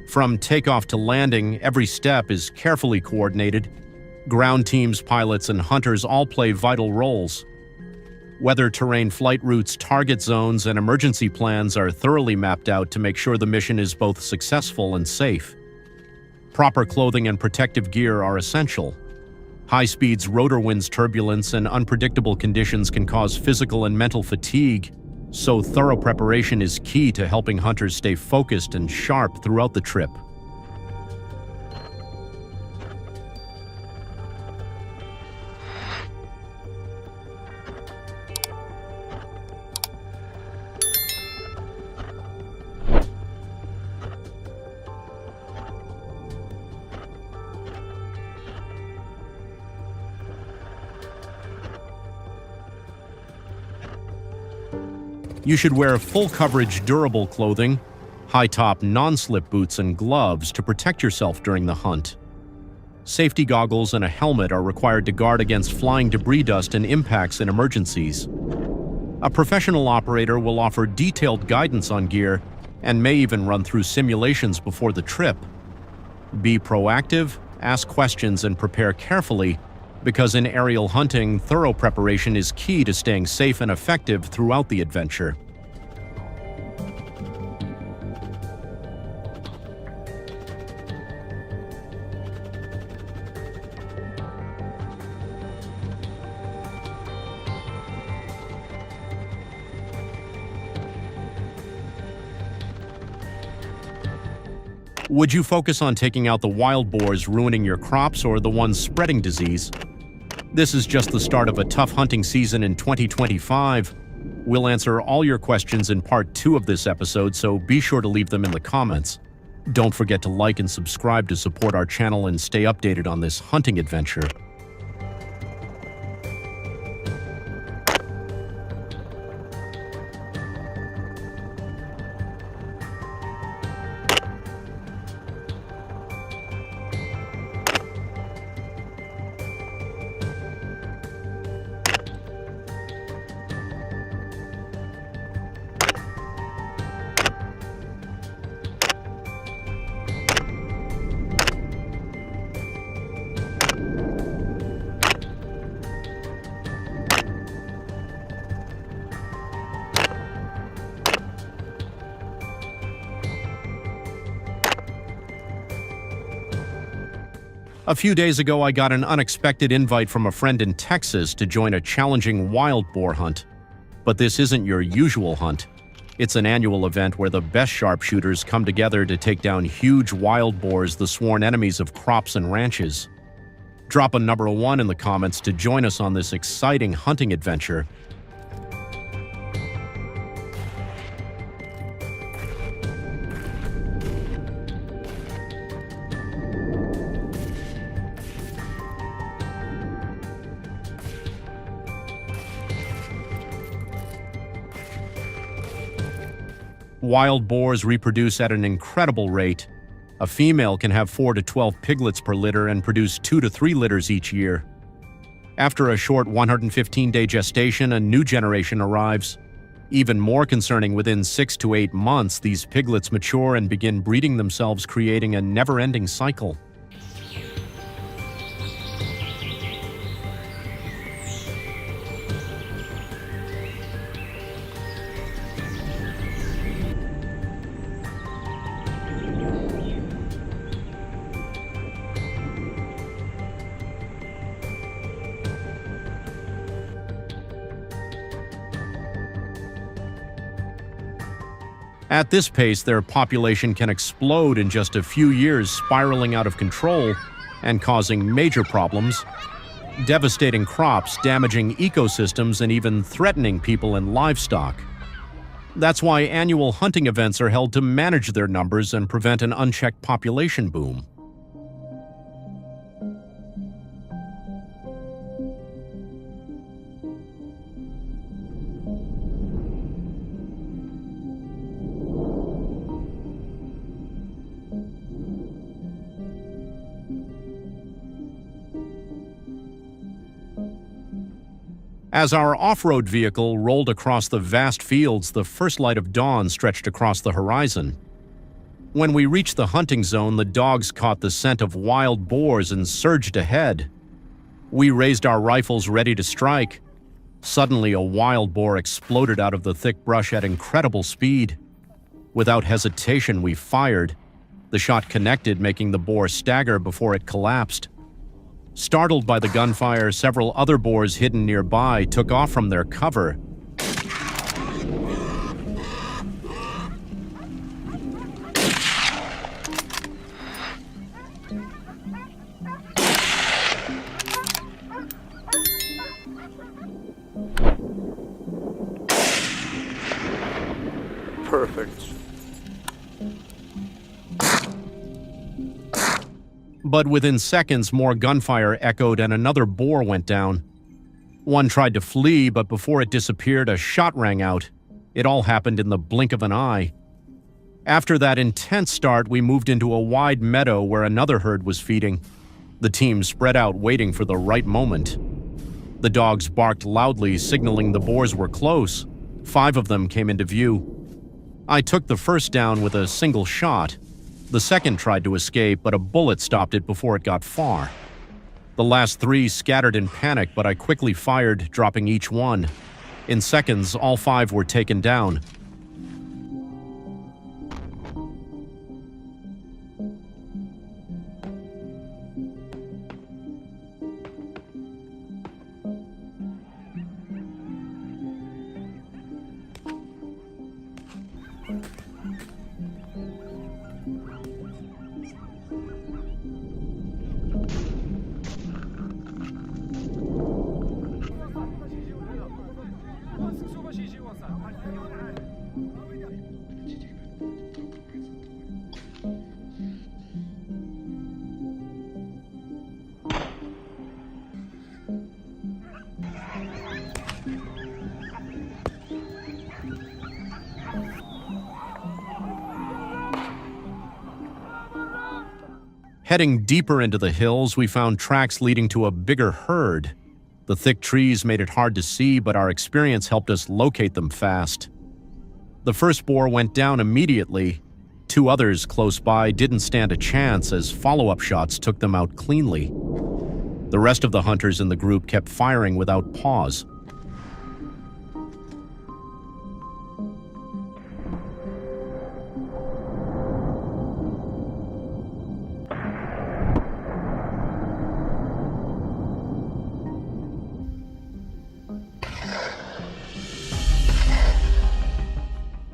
From takeoff to landing, every step is carefully coordinated. Ground teams, pilots, and hunters all play vital roles. Weather, terrain, flight routes, target zones, and emergency plans are thoroughly mapped out to make sure the mission is both successful and safe. Proper clothing and protective gear are essential. High speeds, rotor winds, turbulence, and unpredictable conditions can cause physical and mental fatigue, so thorough preparation is key to helping hunters stay focused and sharp throughout the trip. You should wear full-coverage, durable clothing, high-top, non-slip boots, and gloves to protect yourself during the hunt. Safety goggles and a helmet are required to guard against flying debris, dust, and impacts in emergencies. A professional operator will offer detailed guidance on gear and may even run through simulations before the trip. Be proactive, ask questions, and prepare carefully, because in aerial hunting, thorough preparation is key to staying safe and effective throughout the adventure. Would you focus on taking out the wild boars ruining your crops or the ones spreading disease? This is just the start of a tough hunting season in 2025. We'll answer all your questions in part 2 of this episode, so be sure to leave them in the comments. Don't forget to like and subscribe to support our channel and stay updated on this hunting adventure. A few days ago, I got an unexpected invite from a friend in Texas to join a challenging wild boar hunt. But this isn't your usual hunt. It's an annual event where the best sharpshooters come together to take down huge wild boars, the sworn enemies of crops and ranches. Drop a number 1 in the comments to join us on this exciting hunting adventure. Wild boars reproduce at an incredible rate. A female can have 4 to 12 piglets per litter and produce 2 to 3 litters each year. After a short 115-day gestation, a new generation arrives. Even more concerning, within 6 to 8 months, these piglets mature and begin breeding themselves, creating a never-ending cycle. At this pace, their population can explode in just a few years, spiraling out of control and causing major problems, devastating crops, damaging ecosystems, and even threatening people and livestock. That's why annual hunting events are held to manage their numbers and prevent an unchecked population boom. As our off-road vehicle rolled across the vast fields, the first light of dawn stretched across the horizon. When we reached the hunting zone, the dogs caught the scent of wild boars and surged ahead. We raised our rifles ready to strike. Suddenly, a wild boar exploded out of the thick brush at incredible speed. Without hesitation, we fired. The shot connected, making the boar stagger before it collapsed. Startled by the gunfire, several other boars hidden nearby took off from their cover. Perfect. But within seconds, more gunfire echoed and another boar went down. One tried to flee, but before it disappeared, a shot rang out. It all happened in the blink of an eye. After that intense start, we moved into a wide meadow where another herd was feeding. The team spread out, waiting for the right moment. The dogs barked loudly, signaling the boars were close. 5 of them came into view. I took the first down with a single shot. The second tried to escape, but a bullet stopped it before it got far. The last 3 scattered in panic, but I quickly fired, dropping each one. In seconds, all 5 were taken down. Heading deeper into the hills, we found tracks leading to a bigger herd. The thick trees made it hard to see, but our experience helped us locate them fast. The first boar went down immediately. 2 others close by didn't stand a chance as follow-up shots took them out cleanly. The rest of the hunters in the group kept firing without pause.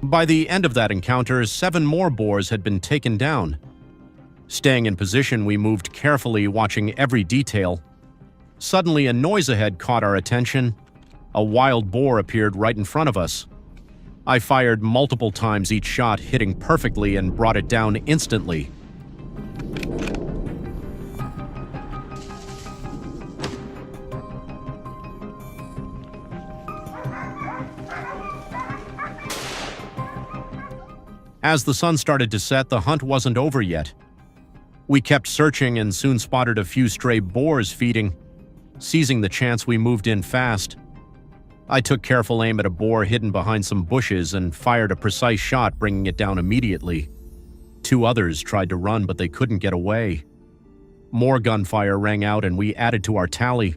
By the end of that encounter, 7 more boars had been taken down. Staying in position, we moved carefully, watching every detail. Suddenly, a noise ahead caught our attention. A wild boar appeared right in front of us. I fired multiple times, each shot hitting perfectly, and brought it down instantly. As the sun started to set, the hunt wasn't over yet. We kept searching and soon spotted a few stray boars feeding. Seizing the chance, we moved in fast. I took careful aim at a boar hidden behind some bushes and fired a precise shot, bringing it down immediately. 2 others tried to run, but they couldn't get away. More gunfire rang out and we added to our tally.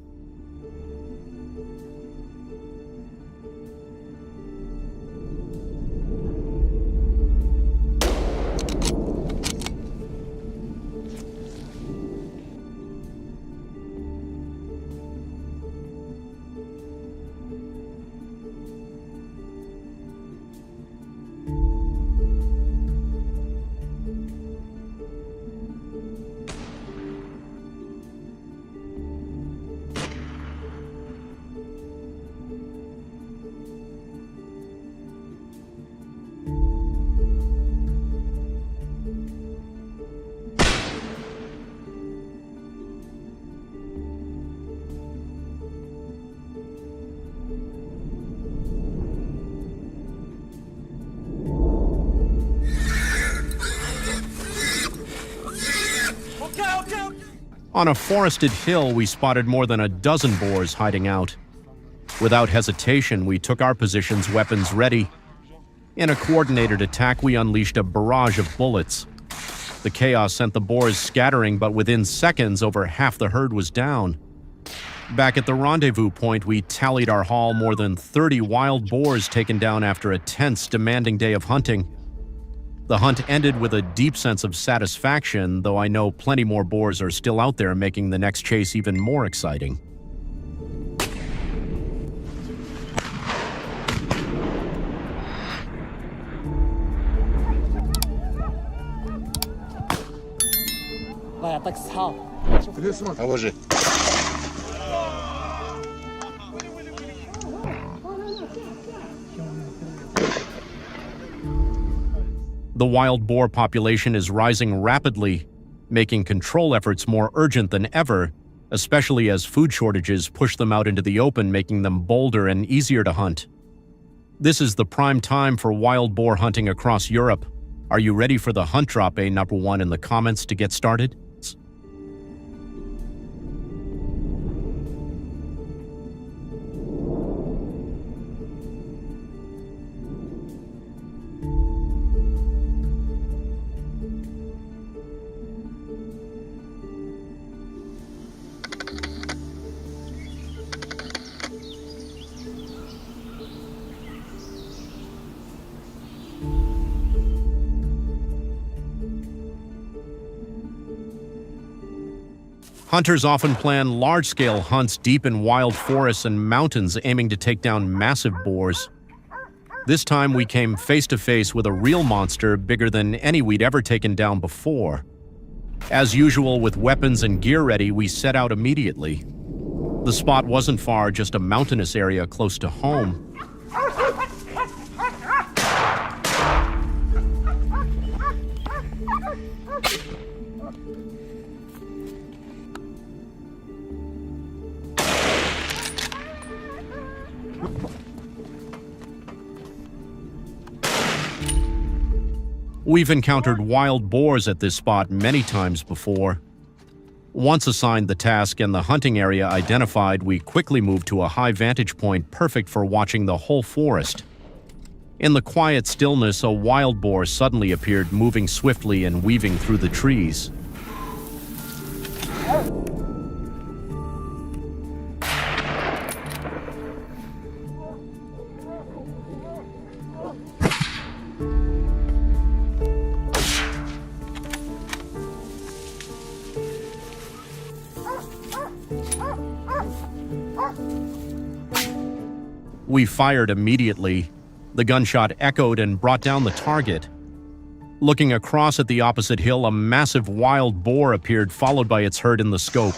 On a forested hill, we spotted more than a dozen boars hiding out. Without hesitation, we took our positions, weapons ready. In a coordinated attack, we unleashed a barrage of bullets. The chaos sent the boars scattering, but within seconds, over half the herd was down. Back at the rendezvous point, we tallied our haul: more than 30 wild boars taken down after a tense, demanding day of hunting. The hunt ended with a deep sense of satisfaction, though I know plenty more boars are still out there, making the next chase even more exciting. The wild boar population is rising rapidly, making control efforts more urgent than ever, especially as food shortages push them out into the open, making them bolder and easier to hunt. This is the prime time for wild boar hunting across Europe. Are you ready for the hunt? Drop a number 1 in the comments to get started. Hunters often plan large-scale hunts deep in wild forests and mountains, aiming to take down massive boars. This time we came face-to-face with a real monster bigger than any we'd ever taken down before. As usual, with weapons and gear ready, we set out immediately. The spot wasn't far, just a mountainous area close to home. We've encountered wild boars at this spot many times before. Once assigned the task and the hunting area identified, we quickly moved to a high vantage point perfect for watching the whole forest. In the quiet stillness, a wild boar suddenly appeared, moving swiftly and weaving through the trees. We fired immediately. The gunshot echoed and brought down the target. Looking across at the opposite hill, a massive wild boar appeared, followed by its herd in the scope.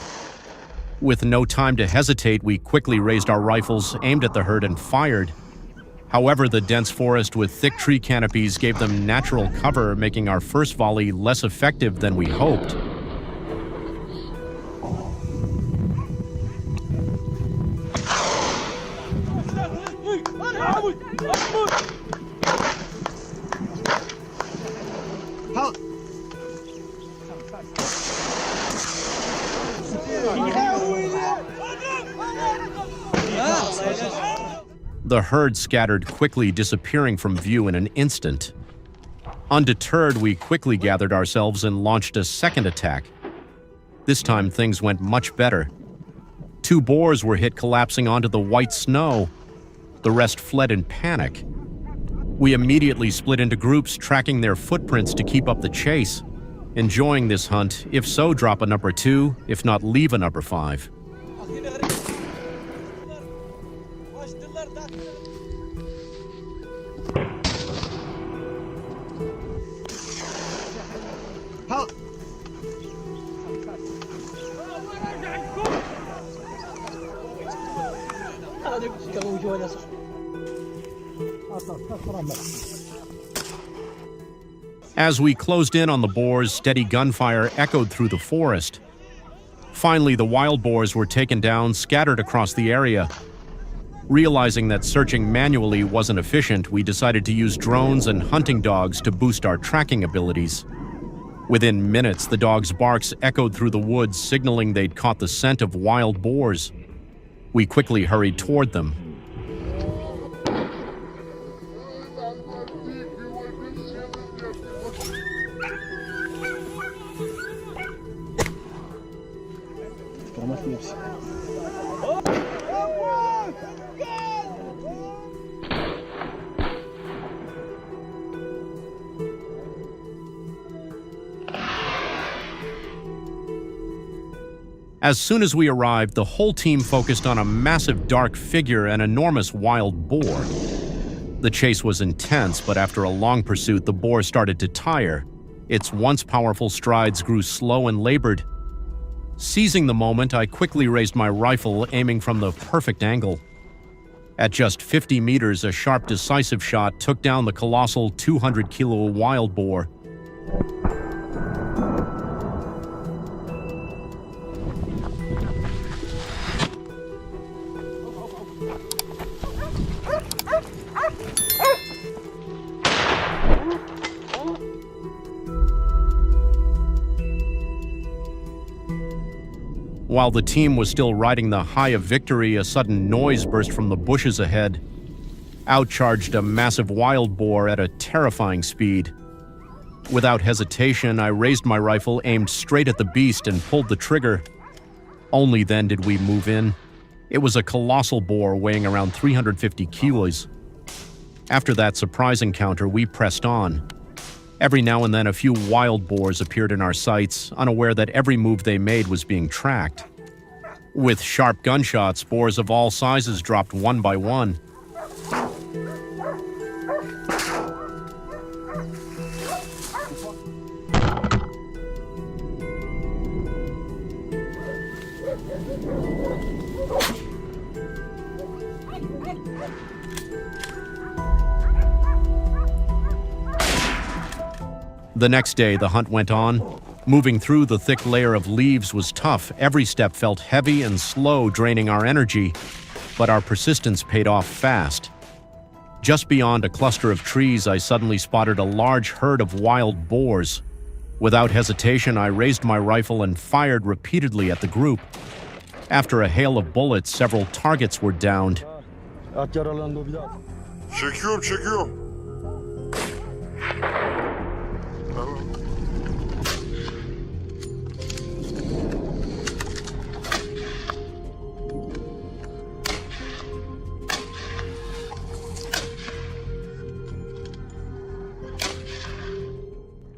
With no time to hesitate, we quickly raised our rifles, aimed at the herd, and fired. However, the dense forest with thick tree canopies gave them natural cover, making our first volley less effective than we hoped. The herd scattered quickly, disappearing from view in an instant. Undeterred, we quickly gathered ourselves and launched a second attack. This time, things went much better. 2 boars were hit, collapsing onto the white snow. The rest fled in panic. We immediately split into groups, tracking their footprints to keep up the chase. Enjoying this hunt? If so, drop a number 2. If not, leave a number 5. As we closed in on the boars, steady gunfire echoed through the forest. Finally, the wild boars were taken down, scattered across the area. Realizing that searching manually wasn't efficient, we decided to use drones and hunting dogs to boost our tracking abilities. Within minutes, the dogs' barks echoed through the woods, signaling they'd caught the scent of wild boars. We quickly hurried toward them. As soon as we arrived, the whole team focused on a massive dark figure and enormous wild boar. The chase was intense, but after a long pursuit, the boar started to tire. Its once powerful strides grew slow and labored. Seizing the moment, I quickly raised my rifle, aiming from the perfect angle. At just 50 meters, a sharp, decisive shot took down the colossal 200-kilo wild boar. While the team was still riding the high of victory, a sudden noise burst from the bushes ahead. Out charged a massive wild boar at a terrifying speed. Without hesitation, I raised my rifle, aimed straight at the beast, and pulled the trigger. Only then did we move in. It was a colossal boar weighing around 350 kilos. After that surprise encounter, we pressed on. Every now and then, a few wild boars appeared in our sights, unaware that every move they made was being tracked. With sharp gunshots, boars of all sizes dropped one by one. The next day, the hunt went on. Moving through the thick layer of leaves was tough. Every step felt heavy and slow, draining our energy. But our persistence paid off fast. Just beyond a cluster of trees, I suddenly spotted a large herd of wild boars. Without hesitation, I raised my rifle and fired repeatedly at the group. After a hail of bullets, several targets were downed. Çekiyorum.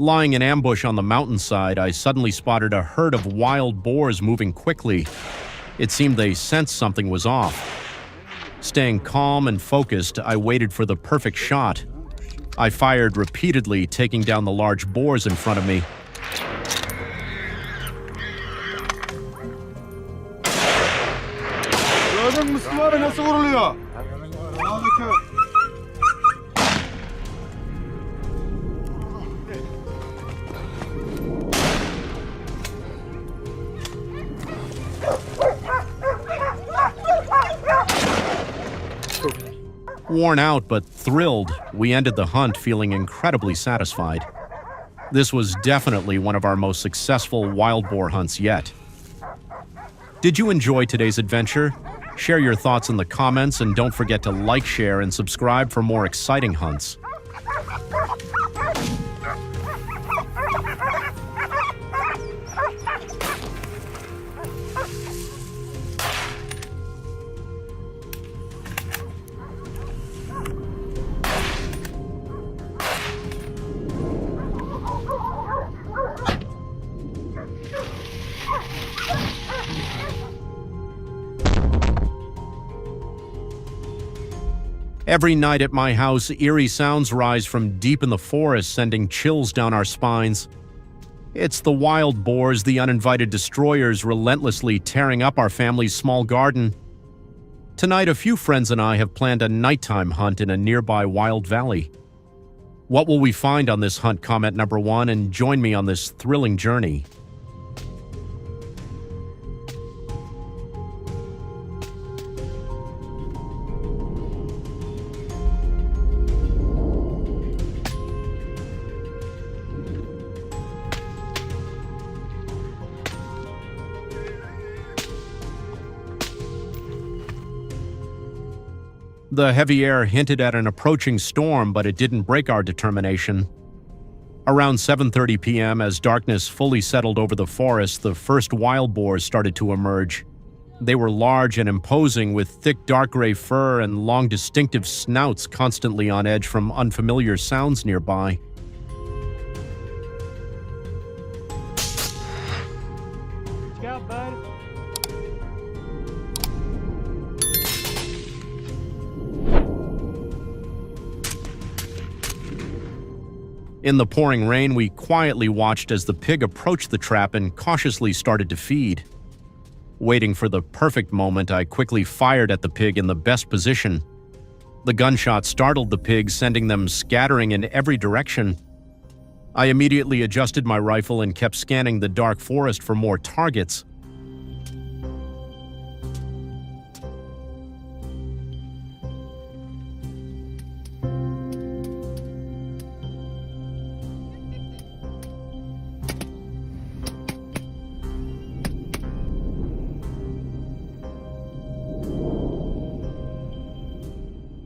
Lying in ambush on the mountainside, I suddenly spotted a herd of wild boars moving quickly. It seemed they sensed something was off. Staying calm and focused, I waited for the perfect shot. I fired repeatedly, taking down the large boars in front of me. Gördün mü Müslüm abi nasıl vuruluyor? Harika. Worn out but thrilled, we ended the hunt feeling incredibly satisfied. This was definitely one of our most successful wild boar hunts yet. Did you enjoy today's adventure? Share your thoughts in the comments and don't forget to like, share, and subscribe for more exciting hunts. Every night at my house, eerie sounds rise from deep in the forest, sending chills down our spines. It's the wild boars, the uninvited destroyers, relentlessly tearing up our family's small garden. Tonight, a few friends and I have planned a nighttime hunt in a nearby wild valley. What will we find on this hunt? Comment number 1 and join me on this thrilling journey. The heavy air hinted at an approaching storm, but it didn't break our determination. Around 7:30 p.m., as darkness fully settled over the forest, the first wild boars started to emerge. They were large and imposing, with thick dark gray fur and long distinctive snouts constantly on edge from unfamiliar sounds nearby. What you got, bud? In the pouring rain, we quietly watched as the pig approached the trap and cautiously started to feed. Waiting for the perfect moment, I quickly fired at the pig in the best position. The gunshot startled the pigs, sending them scattering in every direction. I immediately adjusted my rifle and kept scanning the dark forest for more targets.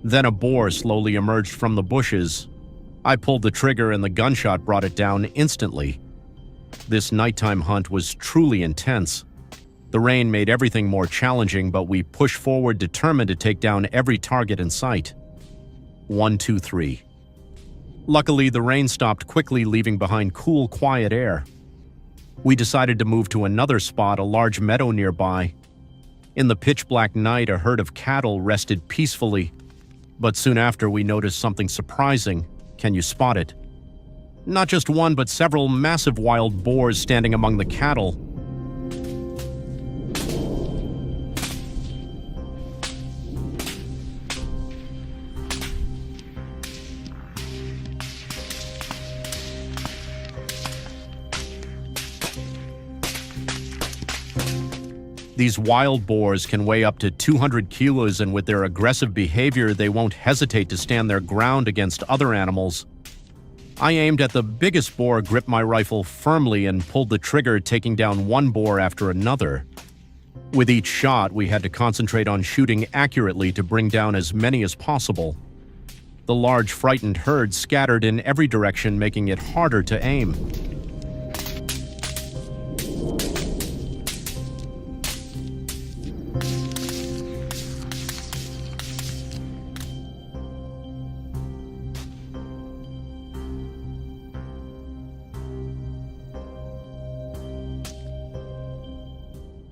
Then a boar slowly emerged from the bushes. I pulled the trigger and the gunshot brought it down instantly. This nighttime hunt was truly intense. The rain made everything more challenging, but we pushed forward determined to take down every target in sight. 1, 2, 3. Luckily, the rain stopped quickly, leaving behind cool, quiet air. We decided to move to another spot, a large meadow nearby. In the pitch-black night, a herd of cattle rested peacefully. But soon after, we noticed something surprising. Can you spot it? Not just one, but several massive wild boars standing among the cattle. These wild boars can weigh up to 200 kilos, and with their aggressive behavior, they won't hesitate to stand their ground against other animals. I aimed at the biggest boar, gripped my rifle firmly, and pulled the trigger, taking down one boar after another. With each shot, we had to concentrate on shooting accurately to bring down as many as possible. The large, frightened herd scattered in every direction, making it harder to aim.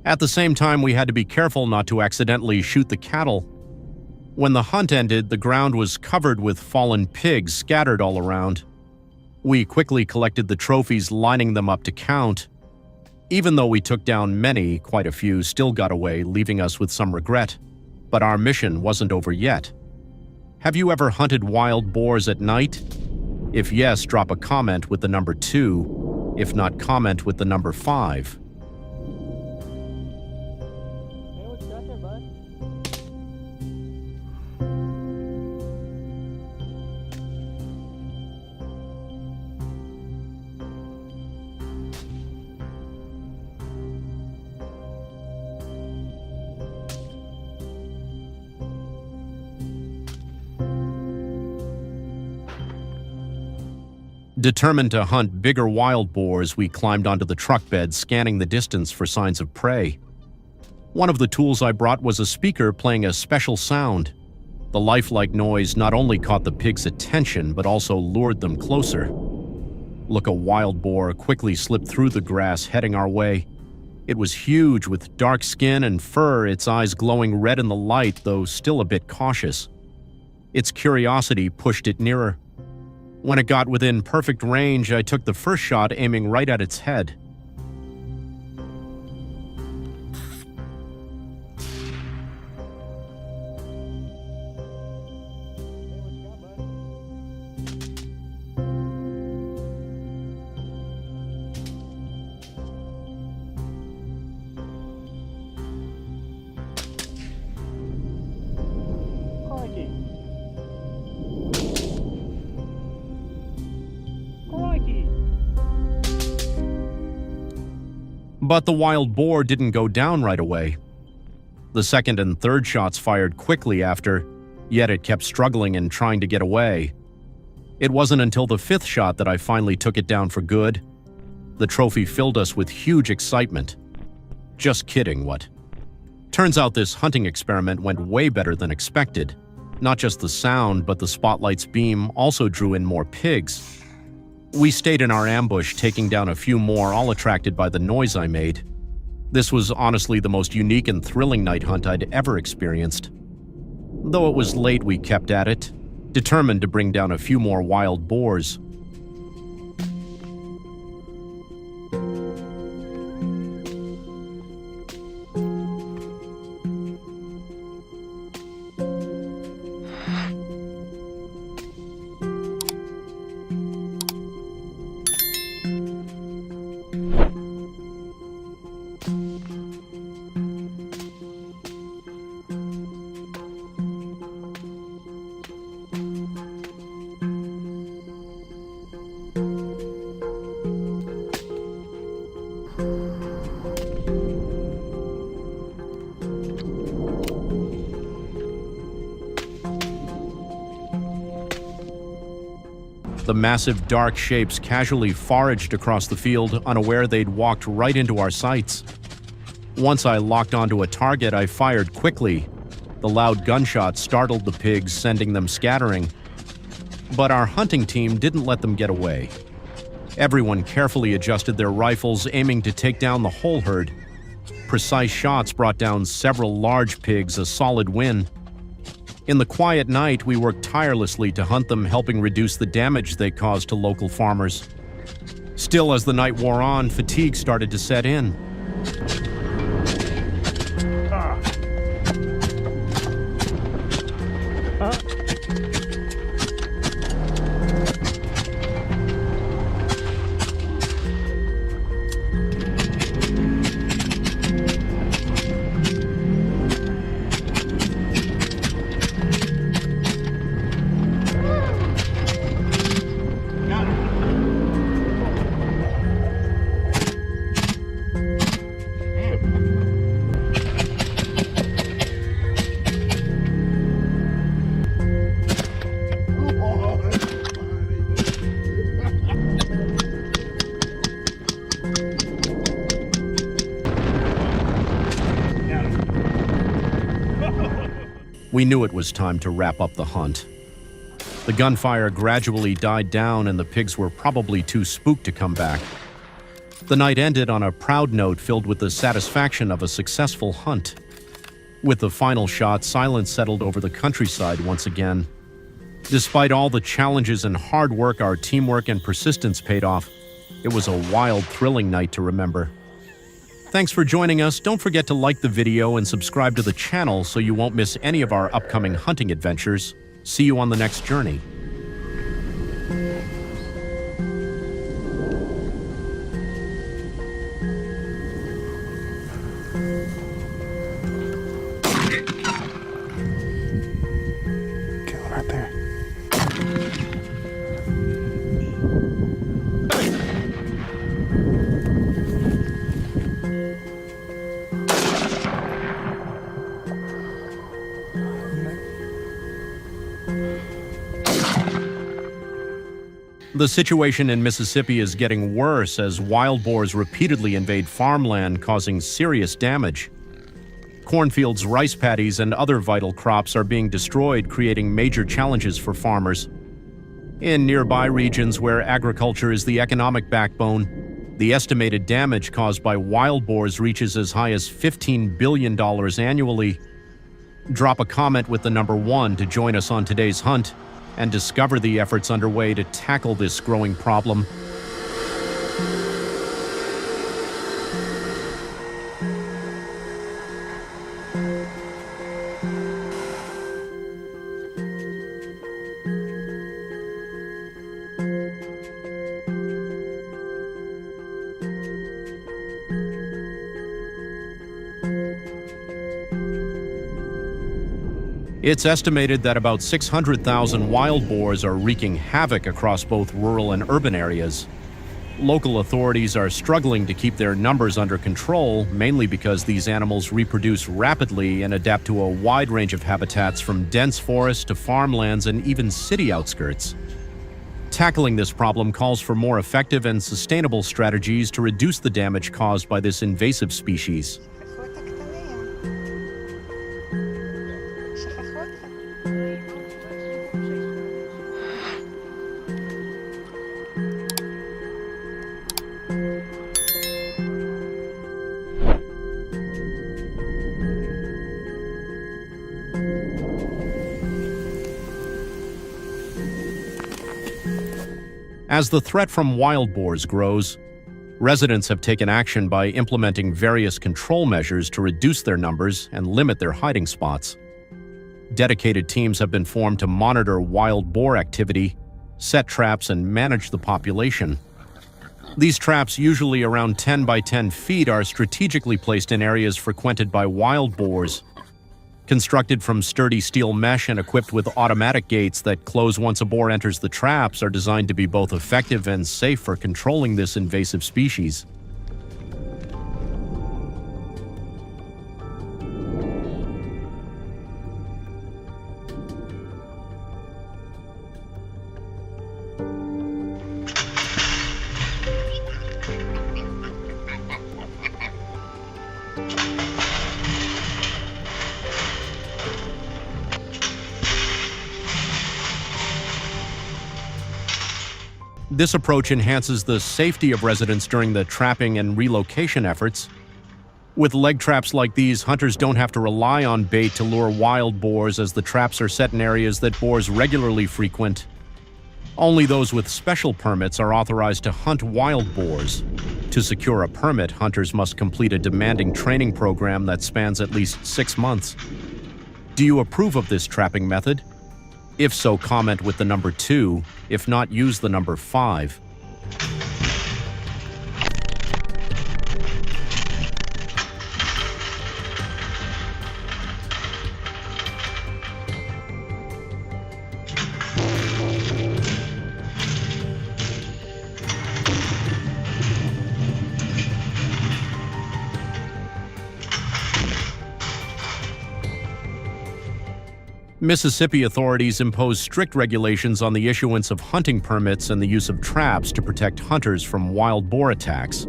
At the same time, we had to be careful not to accidentally shoot the cattle. When the hunt ended, the ground was covered with fallen pigs scattered all around. We quickly collected the trophies, lining them up to count. Even though we took down many, quite a few still got away, leaving us with some regret. But our mission wasn't over yet. Have you ever hunted wild boars at night? If yes, drop a comment with the number 2. If not, comment with the number 5. Hey, what you got there, bud? Determined to hunt bigger wild boars, we climbed onto the truck bed, scanning the distance for signs of prey. One of the tools I brought was a speaker playing a special sound. The lifelike noise not only caught the pigs' attention, but also lured them closer. Look, a wild boar quickly slipped through the grass, heading our way. It was huge, with dark skin and fur, its eyes glowing red in the light, though still a bit cautious. Its curiosity pushed it nearer. When it got within perfect range, I took the first shot, aiming right at its head. But the wild boar didn't go down right away. The second and third shots fired quickly after, yet it kept struggling and trying to get away. It wasn't until the fifth shot that I finally took it down for good. The trophy filled us with huge excitement. Just kidding, what? Turns out this hunting experiment went way better than expected. Not just the sound, but the spotlight's beam also drew in more pigs. We stayed in our ambush, taking down a few more, all attracted by the noise I made. This was honestly the most unique and thrilling night hunt I'd ever experienced. Though it was late, we kept at it, determined to bring down a few more wild boars. The massive dark shapes casually foraged across the field, unaware they'd walked right into our sights. Once I locked onto a target, I fired quickly. The loud gunshot startled the pigs, sending them scattering. But our hunting team didn't let them get away. Everyone carefully adjusted their rifles, aiming to take down the whole herd. Precise shots brought down several large pigs, a solid win. In the quiet night, we worked tirelessly to hunt them, helping reduce the damage they caused to local farmers. Still, as the night wore on, fatigue started to set in. We knew it was time to wrap up the hunt. The gunfire gradually died down and the pigs were probably too spooked to come back. The night ended on a proud note filled with the satisfaction of a successful hunt. With the final shot, silence settled over the countryside once again. Despite all the challenges and hard work, our teamwork and persistence paid off. It was a wild, thrilling night to remember. Thanks for joining us. Don't forget to like the video and subscribe to the channel so you won't miss any of our upcoming hunting adventures. See you on the next journey. Kill him right there. The situation in Mississippi is getting worse as wild boars repeatedly invade farmland, causing serious damage. Cornfields, rice paddies, and other vital crops are being destroyed, creating major challenges for farmers. In nearby regions where agriculture is the economic backbone, the estimated damage caused by wild boars reaches as high as $15 billion annually. Drop a comment with the number 1 to join us on today's hunt and discover the efforts underway to tackle this growing problem. It's estimated that about 600,000 wild boars are wreaking havoc across both rural and urban areas. Local authorities are struggling to keep their numbers under control, mainly because these animals reproduce rapidly and adapt to a wide range of habitats from dense forests to farmlands and even city outskirts. Tackling this problem calls for more effective and sustainable strategies to reduce the damage caused by this invasive species. As the threat from wild boars grows, residents have taken action by implementing various control measures to reduce their numbers and limit their hiding spots. Dedicated teams have been formed to monitor wild boar activity, set traps, and manage the population. These traps, usually around 10 by 10 feet, are strategically placed in areas frequented by wild boars. Constructed from sturdy steel mesh and equipped with automatic gates that close once a boar enters the traps, are designed to be both effective and safe for controlling this invasive species. This approach enhances the safety of residents during the trapping and relocation efforts. With leg traps like these, hunters don't have to rely on bait to lure wild boars, as the traps are set in areas that boars regularly frequent. Only those with special permits are authorized to hunt wild boars. To secure a permit, hunters must complete a demanding training program that spans at least 6 months. Do you approve of this trapping method? If so, comment with the number 2. If not, use the number 5. Mississippi authorities impose strict regulations on the issuance of hunting permits and the use of traps to protect hunters from wild boar attacks.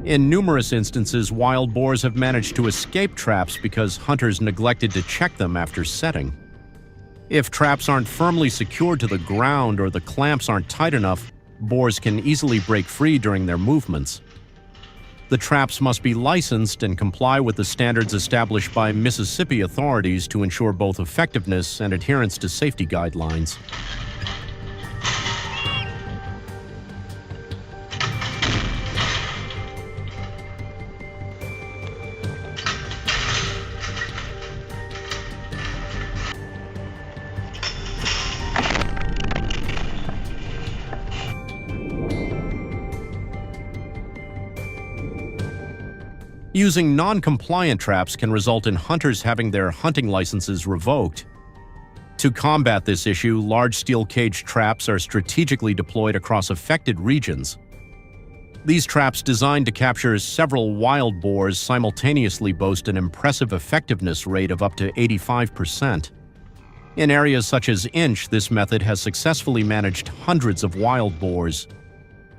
In numerous instances, wild boars have managed to escape traps because hunters neglected to check them after setting. If traps aren't firmly secured to the ground or the clamps aren't tight enough, boars can easily break free during their movements. The traps must be licensed and comply with the standards established by Mississippi authorities to ensure both effectiveness and adherence to safety guidelines. Using non-compliant traps can result in hunters having their hunting licenses revoked. To combat this issue, large steel cage traps are strategically deployed across affected regions. These traps, designed to capture several wild boars, simultaneously boast an impressive effectiveness rate of up to 85%. In areas such as Inch, this method has successfully managed hundreds of wild boars.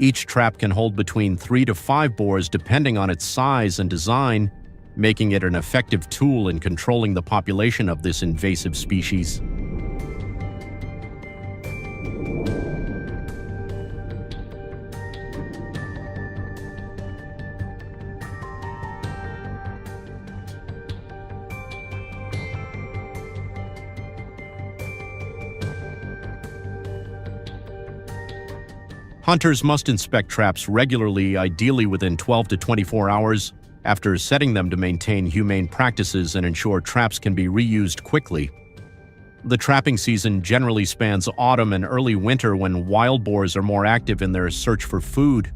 Each trap can hold between 3 to 5 boars depending on its size and design, making it an effective tool in controlling the population of this invasive species. Hunters must inspect traps regularly, ideally within 12 to 24 hours, after setting them to maintain humane practices and ensure traps can be reused quickly. The trapping season generally spans autumn and early winter, when wild boars are more active in their search for food.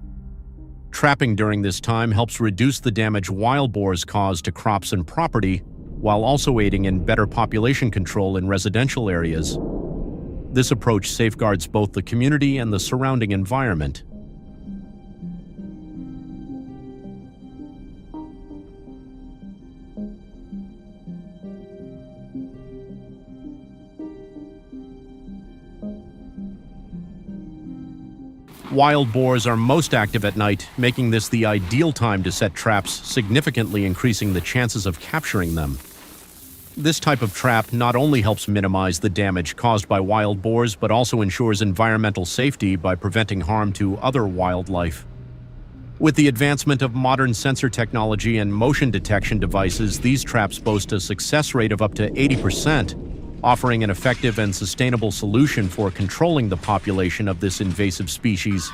Trapping during this time helps reduce the damage wild boars cause to crops and property, while also aiding in better population control in residential areas. This approach safeguards both the community and the surrounding environment. Wild boars are most active at night, making this the ideal time to set traps, significantly increasing the chances of capturing them. This type of trap not only helps minimize the damage caused by wild boars, but also ensures environmental safety by preventing harm to other wildlife. With the advancement of modern sensor technology and motion detection devices, these traps boast a success rate of up to 80%, offering an effective and sustainable solution for controlling the population of this invasive species.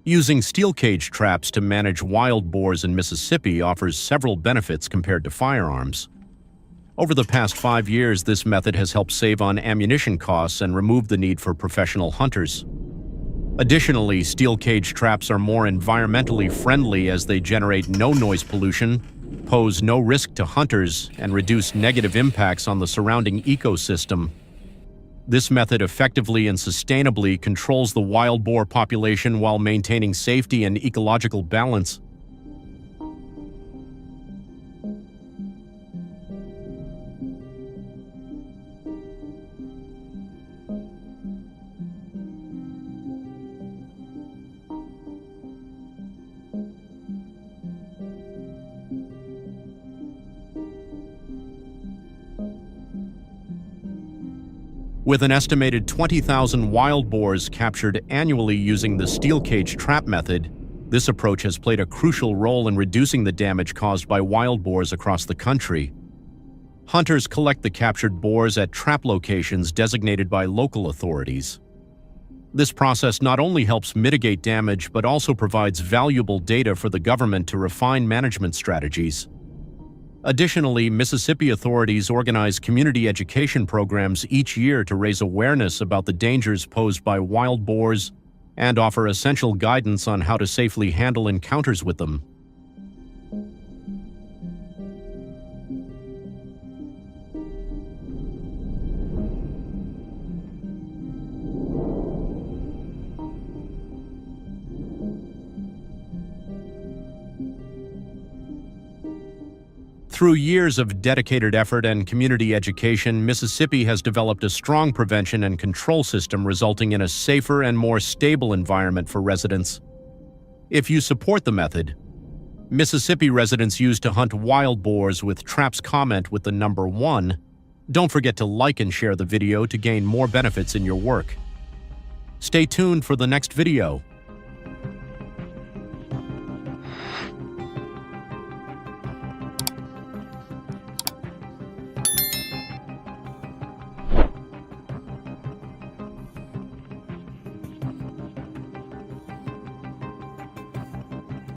Using steel cage traps to manage wild boars in Mississippi offers several benefits compared to firearms. Over the past 5 years, this method has helped save on ammunition costs and remove the need for professional hunters. Additionally, steel cage traps are more environmentally friendly as they generate no noise pollution, pose no risk to hunters, and reduce negative impacts on the surrounding ecosystem. This method effectively and sustainably controls the wild boar population while maintaining safety and ecological balance. With an estimated 20,000 wild boars captured annually using the steel cage trap method, this approach has played a crucial role in reducing the damage caused by wild boars across the country. Hunters collect the captured boars at trap locations designated by local authorities. This process not only helps mitigate damage, but also provides valuable data for the government to refine management strategies. Additionally, Mississippi authorities organize community education programs each year to raise awareness about the dangers posed by wild boars and offer essential guidance on how to safely handle encounters with them. Through years of dedicated effort and community education, Mississippi has developed a strong prevention and control system, resulting in a safer and more stable environment for residents. If you support the method, Mississippi residents used to hunt wild boars with traps, comment with the number 1. Don't forget to like and share the video to gain more benefits in your work. Stay tuned for the next video.